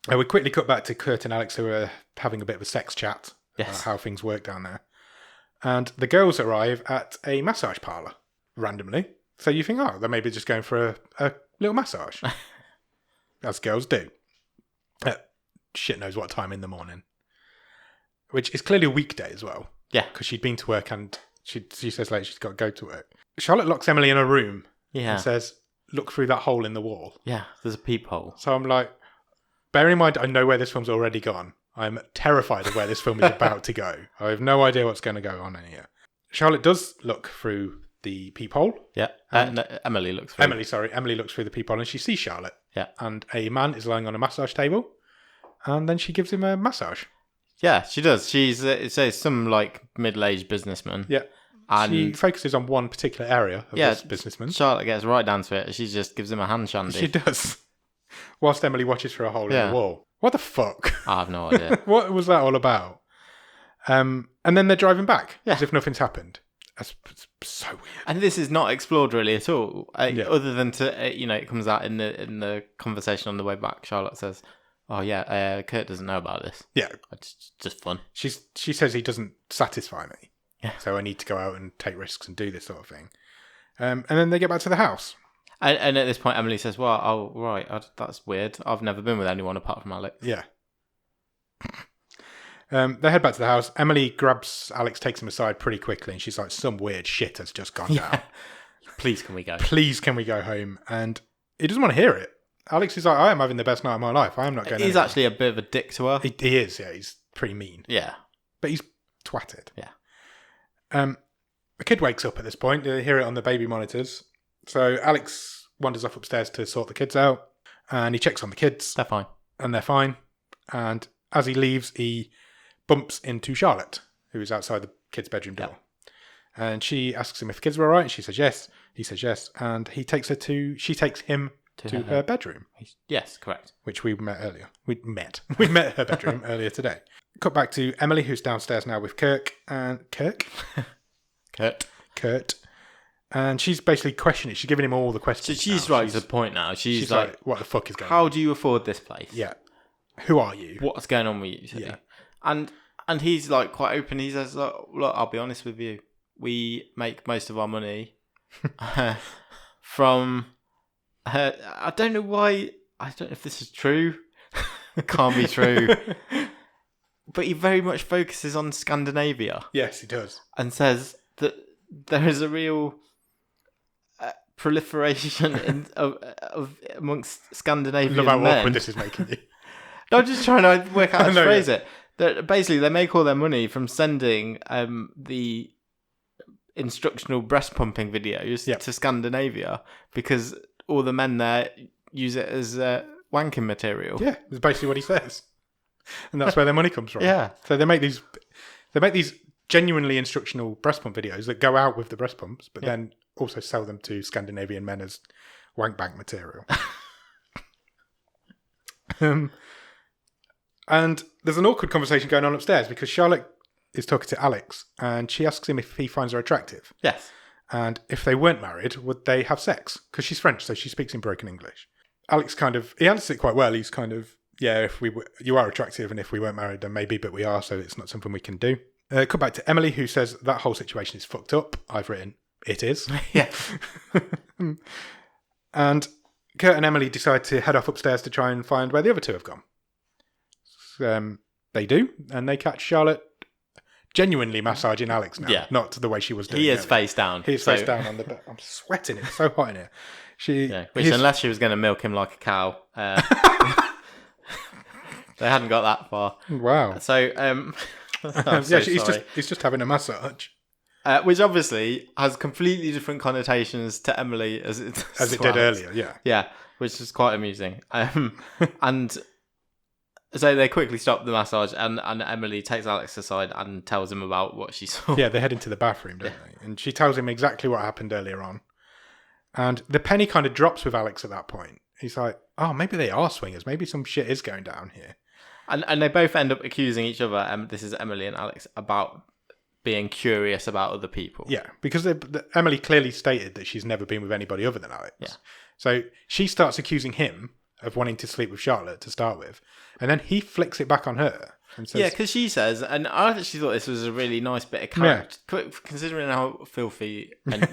A: We quickly cut back to Kurt and Alex, who are having a bit of a sex chat about how things work down there. And the girls arrive at a massage parlour, randomly. So you think, oh, they're maybe just going for a little massage. As girls do. Shit knows what time in the morning. Which is clearly a weekday as well.
B: Yeah.
A: Because she'd been to work and she says later she's got to go to work. Charlotte locks Emily in a room and says, look through that hole in the wall.
B: Yeah, there's a peephole.
A: So I'm like, bearing in mind I know where this film's already gone. I'm terrified of where this film is about to go. I have no idea what's going to go on in here. Charlotte does look through the peephole.
B: Yeah. No, Emily looks through.
A: Emily looks through the peephole and she sees Charlotte.
B: Yeah.
A: And a man is lying on a massage table. And then she gives him a massage.
B: Yeah, she does. She's it says some like middle-aged businessman.
A: Yeah. And she focuses on one particular area of this businessman.
B: Charlotte gets right down to it. She just gives him a hand shandy.
A: She does. Whilst Emily watches through a hole in the wall. What the fuck?
B: I have no idea.
A: What was that all about? And then they're driving back as if nothing's happened. That's so weird.
B: And this is not explored really at all. Other than it comes out in the conversation on the way back. Charlotte says, "Oh yeah, Kurt doesn't know about this.
A: Yeah,
B: it's just fun."
A: She says he doesn't satisfy me.
B: Yeah.
A: So I need to go out and take risks and do this sort of thing. And then they get back to the house.
B: And at this point, Emily says, "Well, oh right, that's weird. I've never been with anyone apart from Alex."
A: Yeah. They head back to the house. Emily grabs Alex, takes him aside pretty quickly, and she's like, "Some weird shit has just gone down.
B: Please, can we go?
A: Please, can we go home?" And he doesn't want to hear it. Alex is like, "I am having the best night of my life. I am not going."
B: He's
A: anywhere."
B: actually a bit of a dick to her.
A: He is. Yeah, he's pretty mean.
B: Yeah,
A: but he's twatted.
B: Yeah.
A: The kid wakes up at this point. They hear it on the baby monitors. So Alex wanders off upstairs to sort the kids out, and he checks on the kids.
B: They're fine.
A: And they're fine. And as he leaves, he bumps into Charlotte, who is outside the kid's bedroom door. Yep. And she asks him if the kids were all right, and she says yes. He says yes, and she takes him to her bedroom.
B: Yes, correct.
A: Which we met earlier. We met her bedroom earlier today. Cut back to Emily, who's downstairs now with Kurt. And she's basically questioning it. She's giving him all the questions.
B: So she's right to the point now. She's like,
A: what the fuck is going on?
B: How do you afford this place?
A: Yeah. Who are you?
B: What's going on with you? Yeah. And he's like quite open. He says, look, I'll be honest with you. we make most of our money from... I don't know why... I don't know if this is true. It can't be true. But he very much focuses on Scandinavia.
A: Yes, he does.
B: And says that there is a real proliferation of amongst Scandinavian
A: Love how
B: men.
A: awkward this is making you.
B: No, I'm just trying to work out how to phrase it. Basically, they make all their money from sending the instructional breast pumping videos to Scandinavia because all the men there use it as wanking material.
A: Yeah, that's basically what he says. And that's where their money comes from.
B: Yeah.
A: So they make these genuinely instructional breast pump videos that go out with the breast pumps, but then also sell them to Scandinavian men as wank bank material. And there's an awkward conversation going on upstairs because Charlotte is talking to Alex and she asks him if he finds her attractive.
B: Yes.
A: And if they weren't married, would they have sex? Because she's French, so she speaks in broken English. Alex he answers it quite well. He's kind of, yeah, if you are attractive, and if we weren't married, then maybe, but we are, so it's not something we can do. Come back to Emily, who says that whole situation is fucked up. I've written, it is.
B: Yeah.
A: And Kurt and Emily decide to head off upstairs to try and find where the other two have gone. They do, and they catch Charlotte genuinely massaging Alex now, not the way she was doing.
B: He is face down.
A: He is face down on the bed. I'm sweating. It's so hot in here.
B: Which, unless she was going to milk him like a cow, they hadn't got that far.
A: Wow.
B: So,
A: he's just having a massage.
B: Which obviously has completely different connotations to Emily as it
A: did earlier, yeah.
B: Yeah, which is quite amusing. And so they quickly stop the massage, and Emily takes Alex aside and tells him about what she saw.
A: Yeah, they head into the bathroom, don't they? And she tells him exactly what happened earlier on. And the penny kind of drops with Alex at that point. He's like, oh, maybe they are swingers. Maybe some shit is going down here.
B: And they both end up accusing each other, this is Emily and Alex, about being curious about other people.
A: Yeah, because Emily clearly stated that she's never been with anybody other than Alex.
B: Yeah.
A: So she starts accusing him of wanting to sleep with Charlotte to start with. And then he flicks it back on her. And says,
B: because she says, and I actually thought this was a really nice bit of character, considering how filthy and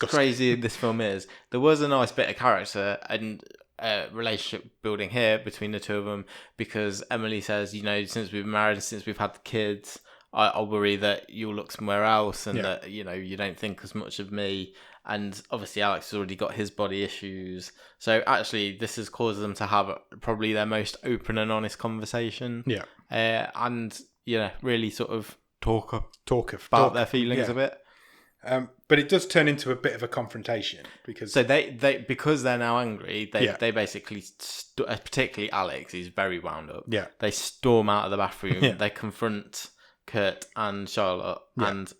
B: crazy this film is. There was a nice bit of character and relationship building here between the two of them, because Emily says, since we've been married, since we've had the kids, I worry that you'll look somewhere else and that, you don't think as much of me. And obviously Alex has already got his body issues. So actually this has caused them to have probably their most open and honest conversation.
A: Yeah.
B: And, really sort of talk
A: about
B: their feelings a bit.
A: But it does turn into a bit of a confrontation because...
B: So they because they're now angry, they basically, particularly Alex, he's very wound up.
A: Yeah.
B: They storm out of the bathroom.
A: Yeah.
B: They confront Kurt and Charlotte, and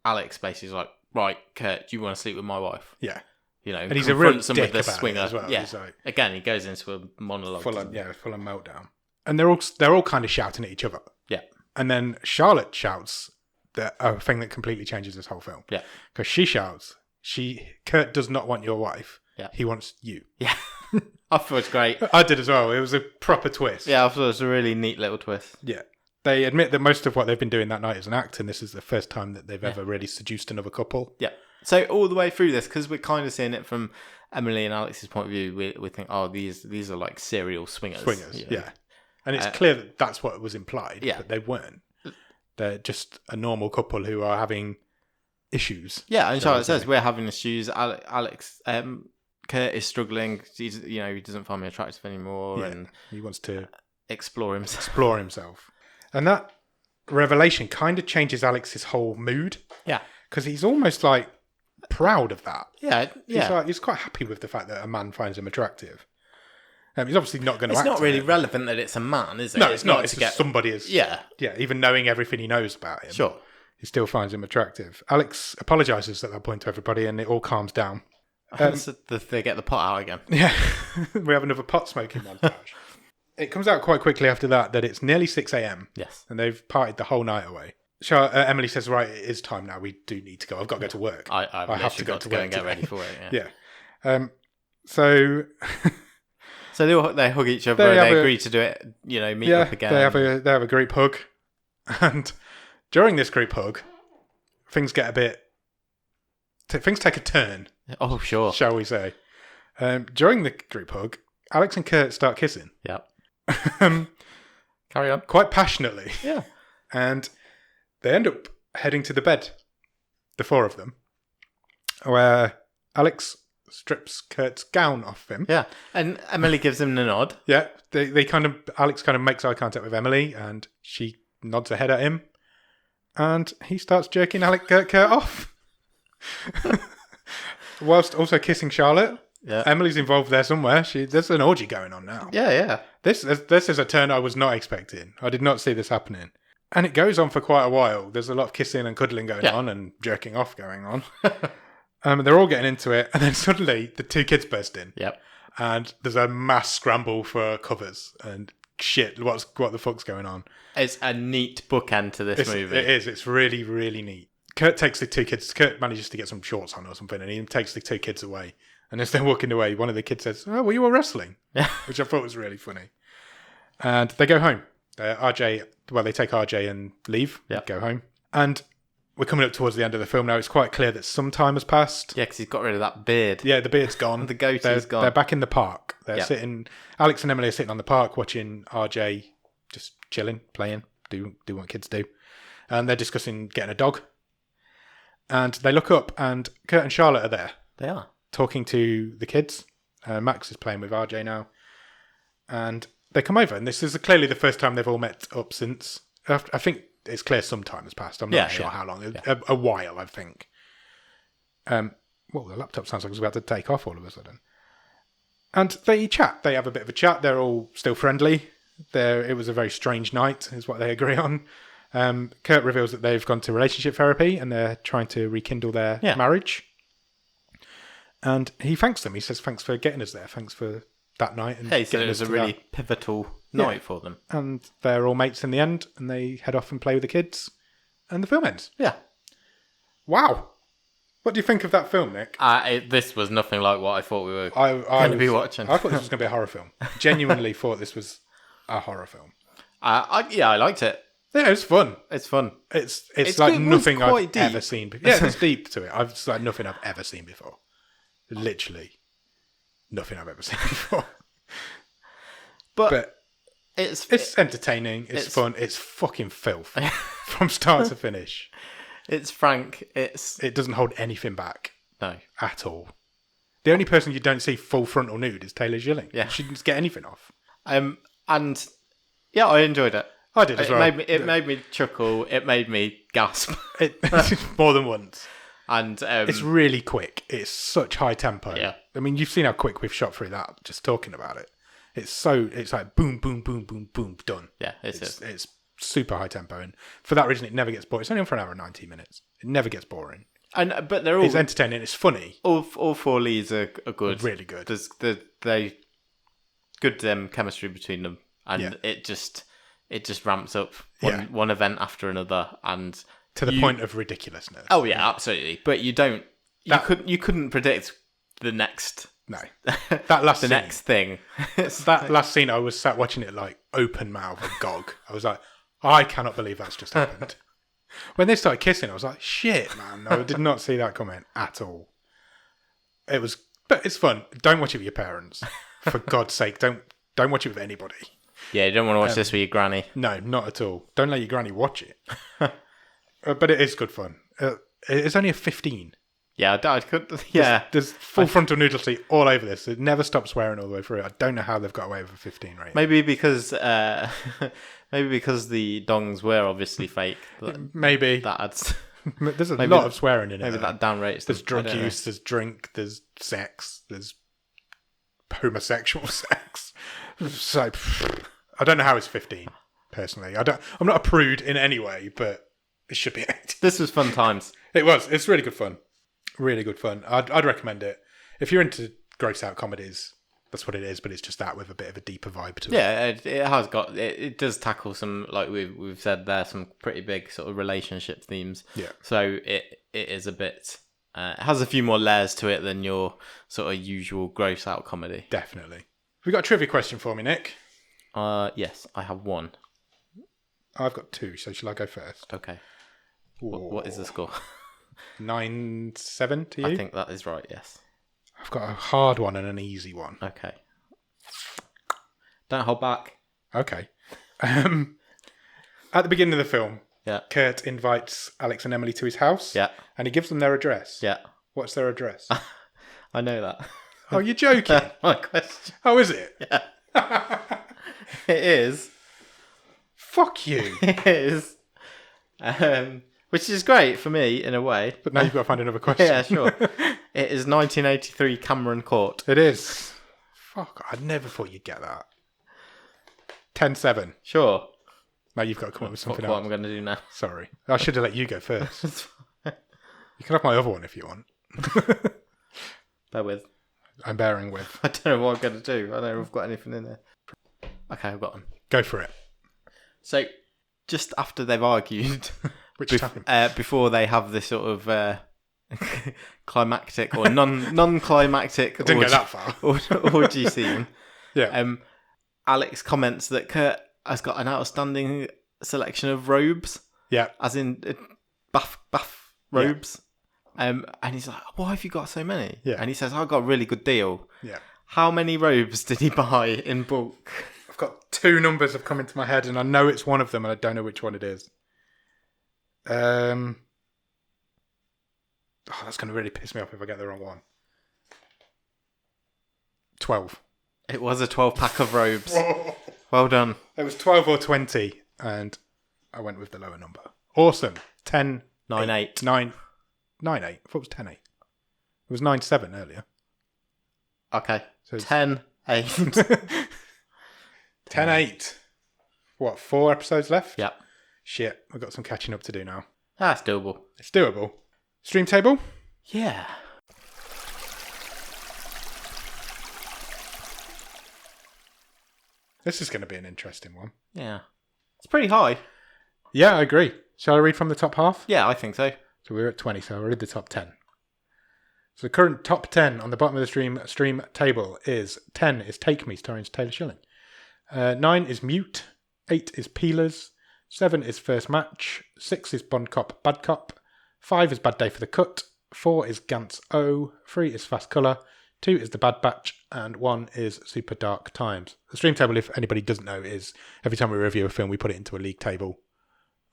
B: Alex basically is like, right, Kurt, do you want to sleep with my wife?
A: Yeah.
B: And
A: he's a real dick
B: with the
A: about
B: swinger.
A: it as well.
B: Yeah.
A: He's like,
B: again, he goes into a monologue.
A: Full on meltdown. And they're all kind of shouting at each other.
B: Yeah.
A: And then Charlotte shouts a thing that completely changes this whole film.
B: Yeah.
A: Because she shouts, Kurt does not want your wife.
B: Yeah.
A: He wants you.
B: Yeah. I thought it was great.
A: I did as well. It was a proper twist.
B: Yeah, I thought it was a really neat little twist.
A: Yeah. They admit that most of what they've been doing that night is an act, and this is the first time that they've ever really seduced another couple.
B: Yeah. So all the way through this, because we're kind of seeing it from Emily and Alex's point of view, we think, oh, these are like serial swingers.
A: Yeah. And it's clear that that's what was implied,
B: yeah.
A: but they weren't. They're just a normal couple who are having issues.
B: Yeah, and Charlotte says, we're having issues. Alex, Kurt is struggling. He doesn't find me attractive anymore, and
A: he wants to
B: explore himself.
A: And that revelation kind of changes Alex's whole mood.
B: Yeah.
A: Because he's almost like proud of that.
B: Yeah.
A: He's quite happy with the fact that a man finds him attractive. He's obviously not going to
B: It's
A: act
B: not really
A: on it.
B: relevant that it's a man, is it?
A: No, it's not. It's just somebody is...
B: Yeah.
A: Yeah, even knowing everything he knows about him.
B: Sure.
A: He still finds him attractive. Alex apologises at that point to everybody and it all calms down.
B: So they get the pot out again.
A: Yeah. We have another pot smoking montage. It comes out quite quickly after that it's nearly 6 a.m.
B: Yes.
A: And they've partied the whole night away. Emily says, right, it is time now. We do need to go. I've got to go to work.
B: I have to go and get ready for it.
A: Yeah. So...
B: So they hug each other. They agree to do it. Meet up again.
A: They have a group hug, and during this group hug, things get a bit... things take a turn,
B: Oh, sure.
A: shall we say. During the group hug, Alex and Kurt start kissing.
B: Yep.
A: um,
B: Carry on.
A: quite passionately.
B: Yeah.
A: And they end up heading to the bed, the four of them, where Alex strips Kurt's gown off him.
B: Yeah. And Emily gives him the nod.
A: Yeah, Alex kind of makes eye contact with Emily, and she nods her head at him, and he starts jerking Kurt off, whilst also kissing Charlotte.
B: Yeah.
A: Emily's involved there somewhere. There's an orgy going on now.
B: Yeah, yeah.
A: This is a turn I was not expecting. I did not see this happening. And it goes on for quite a while. There's a lot of kissing and cuddling going on and jerking off going on. They're all getting into it. And then suddenly the two kids burst in.
B: Yep.
A: And there's a mass scramble for covers. And shit, what the fuck's going on?
B: It's a neat bookend to this movie.
A: It is. It's really, really neat. Kurt manages to get some shorts on or something. And he takes the two kids away. And as they're walking away, one of the kids says, "Oh, well, you were wrestling," which I thought was really funny. And they go home. They take RJ and leave.
B: Yep.
A: Go home. And we're coming up towards the end of the film now. It's quite clear that some time has passed.
B: Yeah, because he's got rid of that beard.
A: Yeah, the beard's gone.
B: The goatee's gone.
A: They're back in the park. They're sitting. Alex and Emily are sitting on the park watching RJ just chilling, playing, do what kids do. And they're discussing getting a dog. And they look up, and Kurt and Charlotte are there.
B: They are.
A: Talking to the kids. Max is playing with RJ now. And they come over, and this is clearly the first time they've all met up since. I think it's clear some time has passed. I'm not sure how long.
B: Yeah.
A: A while, I think. The laptop sounds like it's about to take off all of a sudden. And they chat. They have a bit of a chat. They're all still friendly. It was a very strange night, is what they agree on. Kurt reveals that they've gone to relationship therapy, and they're trying to rekindle their marriage. And he thanks them. He says, "Thanks for getting us there. Thanks for that night." And
B: so it was a really pivotal night for them.
A: And they're all mates in the end, and they head off and play with the kids, and the film ends.
B: Yeah.
A: Wow. What do you think of that film, Nick?
B: This was nothing like what I thought we were going to be watching.
A: I thought this was going to be a horror film. Genuinely thought this was a horror film.
B: I liked it.
A: Yeah, it's fun.
B: It's fun.
A: It's like nothing I've
B: deep.
A: ever seen before. Yeah, it's deep to it. It's like nothing I've ever seen before. Literally nothing I've ever seen before. But it's entertaining. It's fun. It's fucking filth from start to finish.
B: It's frank.
A: It doesn't hold anything back.
B: No.
A: At all. The only person you don't see full frontal nude is Taylor Schilling.
B: Yeah.
A: She didn't get anything off.
B: And yeah, I enjoyed it.
A: I did as well.
B: It made me chuckle. It made me gasp.
A: More than once.
B: And
A: it's really quick. It's such high tempo.
B: Yeah.
A: I mean, you've seen how quick we've shot through that just talking about it. It's like boom, boom, boom, boom, boom, done.
B: Yeah,
A: it's super high tempo, and for that reason, it never gets boring. It's only on for an hour and 90 minutes. It never gets boring.
B: But they're all
A: it's entertaining. It's funny.
B: All four leads are good.
A: Really good.
B: There's they good chemistry between them, and it just ramps up one event after another, and
A: to the point of ridiculousness.
B: Oh yeah, absolutely. But you couldn't predict the next.
A: No, that last scene,
B: next thing.
A: That last scene, I was sat watching it like open mouth, agog. I was like, I cannot believe that's just happened. When they started kissing, I was like, shit, man. No, I did not see that coming at all. But it's fun. Don't watch it with your parents, for God's sake. Don't watch it with anybody.
B: Yeah, you don't want to watch this with your granny.
A: No, not at all. Don't let your granny watch it. But it is good fun. It's only a 15.
B: Yeah, I could. Yeah,
A: there's full frontal nudity all over this. It never stops swearing all the way through. I don't know how they've got away with a 15 rating.
B: Maybe because the dongs were obviously fake.
A: Maybe
B: that adds.
A: There's a lot of swearing in it.
B: Maybe that downrates.
A: There's drug use. There's drink. There's sex. There's homosexual sex. So I don't know how it's 15. Personally, I'm not a prude in any way, but it should be 8.
B: This was fun times.
A: It was. It's really good fun. Really good fun. I'd recommend it. If you're into gross out comedies, that's what it is, but it's just that with a bit of a deeper vibe to it.
B: Yeah, it has got... It does tackle some, like we've said there, some pretty big sort of relationship themes.
A: Yeah.
B: So it is a bit... it has a few more layers to it than your sort of usual gross out comedy.
A: Definitely. We got a trivia question for me, Nick?
B: Yes, I have one.
A: I've got 2, so shall I go first?
B: Okay. What is the score?
A: 9-7 to you?
B: I think that is right, yes.
A: I've got a hard one and an easy one.
B: Okay. Don't hold back.
A: Okay. At the beginning of the film,
B: Yeah.
A: Kurt invites Alex and Emily to his house.
B: Yeah.
A: And he gives them their address.
B: Yeah.
A: What's their address?
B: I know that.
A: Oh, you're joking.
B: My question.
A: Oh, is it?
B: Yeah. It is.
A: Fuck you.
B: It is. Which is great for me in a way.
A: But now you've got to find another question.
B: Yeah, sure. It is 1983 Cameron Court.
A: It is. Fuck, I never thought you'd get that. 10-7.
B: Sure.
A: Now you've got to come up with something
B: What
A: else.
B: I'm going to do now.
A: Sorry. I should have let you go first. You can have my other one if you want.
B: Bear with.
A: I'm bearing with.
B: I don't know what I'm going to do. I don't know if I've got anything in there. Okay, I've got one.
A: Go for it.
B: So, just after they've argued,
A: Which time?
B: before they have this sort of climactic or non-climactic
A: It didn't go that far.
B: orgy scene,
A: Yeah.
B: Alex comments that Kurt has got an outstanding selection of robes,
A: Yeah.
B: as in bath robes. And he's like, why have you got so many?
A: Yeah.
B: And he says, I got a really good deal.
A: Yeah.
B: How many robes did he buy in bulk?
A: I've got two numbers have come into my head and I know it's one of them and I don't know which one it is. Oh, that's going to really piss me off if I get the wrong one. 12.
B: It was a 12-pack of robes. Well done.
A: It was 12 or 20 and I went with the lower number. Awesome. 10.
B: 9-8.
A: 9. 9-8. I thought it was 10-8. It was 9-7 earlier.
B: Okay.
A: So it's
B: 10-8.
A: 10-8. What, 4 episodes left?
B: Yeah.
A: Shit, I've got some catching up to do now.
B: That's doable.
A: It's doable. Stream table?
B: Yeah.
A: This is going to be an interesting one.
B: Yeah. It's pretty high.
A: Yeah, I agree. Shall I read from the top half?
B: Yeah, I think so.
A: So we're at 20, so I'll read the top 10. So the current top 10 on the bottom of the stream table is 10 is Take Me, starring Taylor Schilling. 9 is Mute. 8 is Peelers. 7 is First Match. 6 is Bond Cop, Bad Cop. 5 is Bad Day for the Cut. 4 is Gantz O. 3 is Fast Colour. 2 is The Bad Batch. And 1 is Super Dark Times. The stream table, if anybody doesn't know, is every time we review a film, we put it into a league table.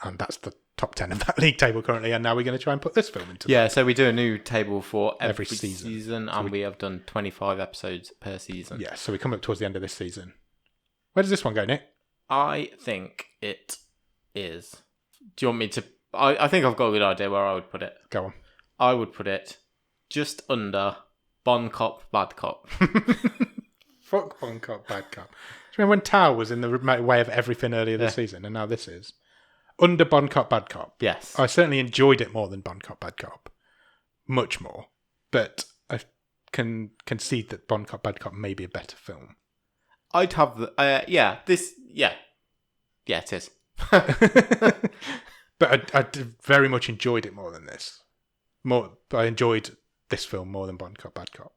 A: And that's the top 10 of that league table currently. And now we're going to try and put this film into
B: Yeah, so we do a new table for every
A: season.
B: And we have done 25 episodes per season.
A: Yeah, so we come up towards the end of this season. Where does this one go, Nick?
B: I think it is. Do you want me to... I think I've got a good idea where I would put it.
A: Go on.
B: I would put it just under Bon Cop, Bad Cop.
A: Fuck Bon Cop, Bad Cop. Do you remember when Tao was in the way of everything earlier this season, and now this is? Under Bon Cop, Bad Cop.
B: Yes.
A: I certainly enjoyed it more than Bon Cop, Bad Cop. Much more. But I can concede that Bon Cop, Bad Cop may be a better film.
B: I'd have the... Yeah, it is.
A: But I very much enjoyed it more than this. I enjoyed this film more than Bon Cop, Bad Cop.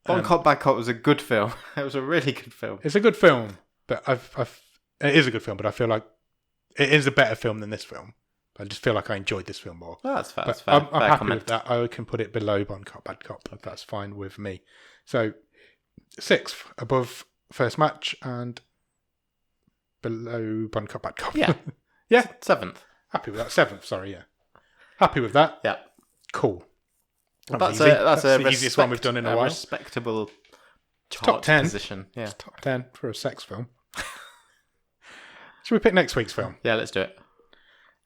B: Bon Cop, Bad Cop was a good film. It was a really good film.
A: It's a good film, but it is a good film, but I feel like it is a better film than this film. I just feel like I enjoyed this film more.
B: Oh, that's fair.
A: But
B: That's fair.
A: I'm
B: Fair
A: happy
B: comment.
A: with that. I can put it below Bon Cop, Bad Cop. That's fine with me. So, 6th, above First Match and below Bon Cop, Bad Cop.
B: Yeah.
A: Yeah.
B: 7th.
A: Happy with that. 7th, sorry, yeah. Happy with that.
B: Yeah.
A: Cool. That
B: That's
A: was easy.
B: that's
A: the easiest one we've done in a while.
B: Respectable chart
A: top 10.
B: position. Yeah.
A: It's top 10 for a sex film. Should we pick next week's film?
B: Yeah, let's do it.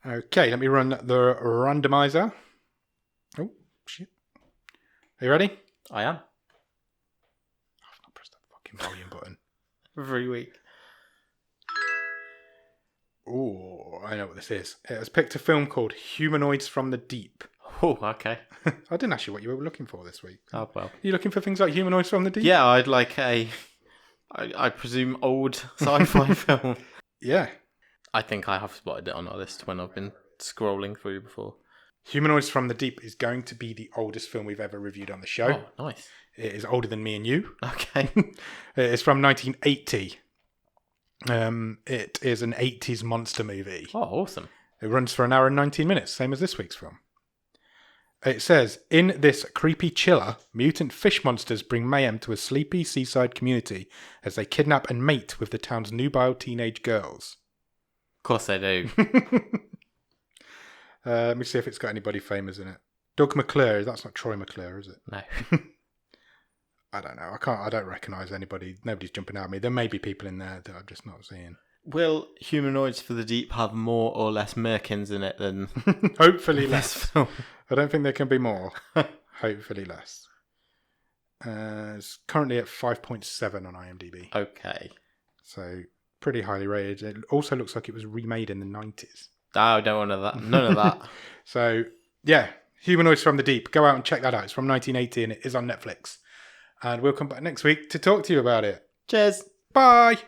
A: Okay, let me run the randomizer. Oh, shit. Are you ready?
B: I am.
A: I've not pressed that fucking volume button.
B: Every week.
A: Oh, I know what this is. It has picked a film called Humanoids from the Deep.
B: Oh, okay.
A: I didn't ask you what you were looking for this week.
B: Oh, well.
A: Are you looking for things like Humanoids from the Deep?
B: Yeah, I'd like I presume, old sci-fi film.
A: Yeah.
B: I think I have spotted it on our list when I've been scrolling through before.
A: Humanoids from the Deep is going to be the oldest film we've ever reviewed on the show.
B: Oh, nice.
A: It is older than me and you.
B: Okay.
A: It's from 1980. It is an 80s monster movie.
B: Oh, awesome.
A: It runs for an hour and 19 minutes, same as this week's film. It says, in this creepy chiller, mutant fish monsters bring mayhem to a sleepy seaside community as they kidnap and mate with the town's nubile teenage girls.
B: Of course they do.
A: Let me see if it's got anybody famous in it. Doug McClure, that's not Troy McClure, is it?
B: No.
A: I don't know. I don't recognise anybody. Nobody's jumping out at me. There may be people in there that I'm just not seeing.
B: Will Humanoids for the Deep have more or less merkins in it than...
A: Hopefully less. I don't think there can be more. Hopefully less. It's currently at 5.7 on IMDb.
B: Okay.
A: So, pretty highly rated. It also looks like it was remade in the 90s.
B: Oh, I don't want that. None of that.
A: So, yeah. Humanoids from the Deep. Go out and check that out. It's from 1980 and it is on Netflix. And we'll come back next week to talk to you about it.
B: Cheers.
A: Bye.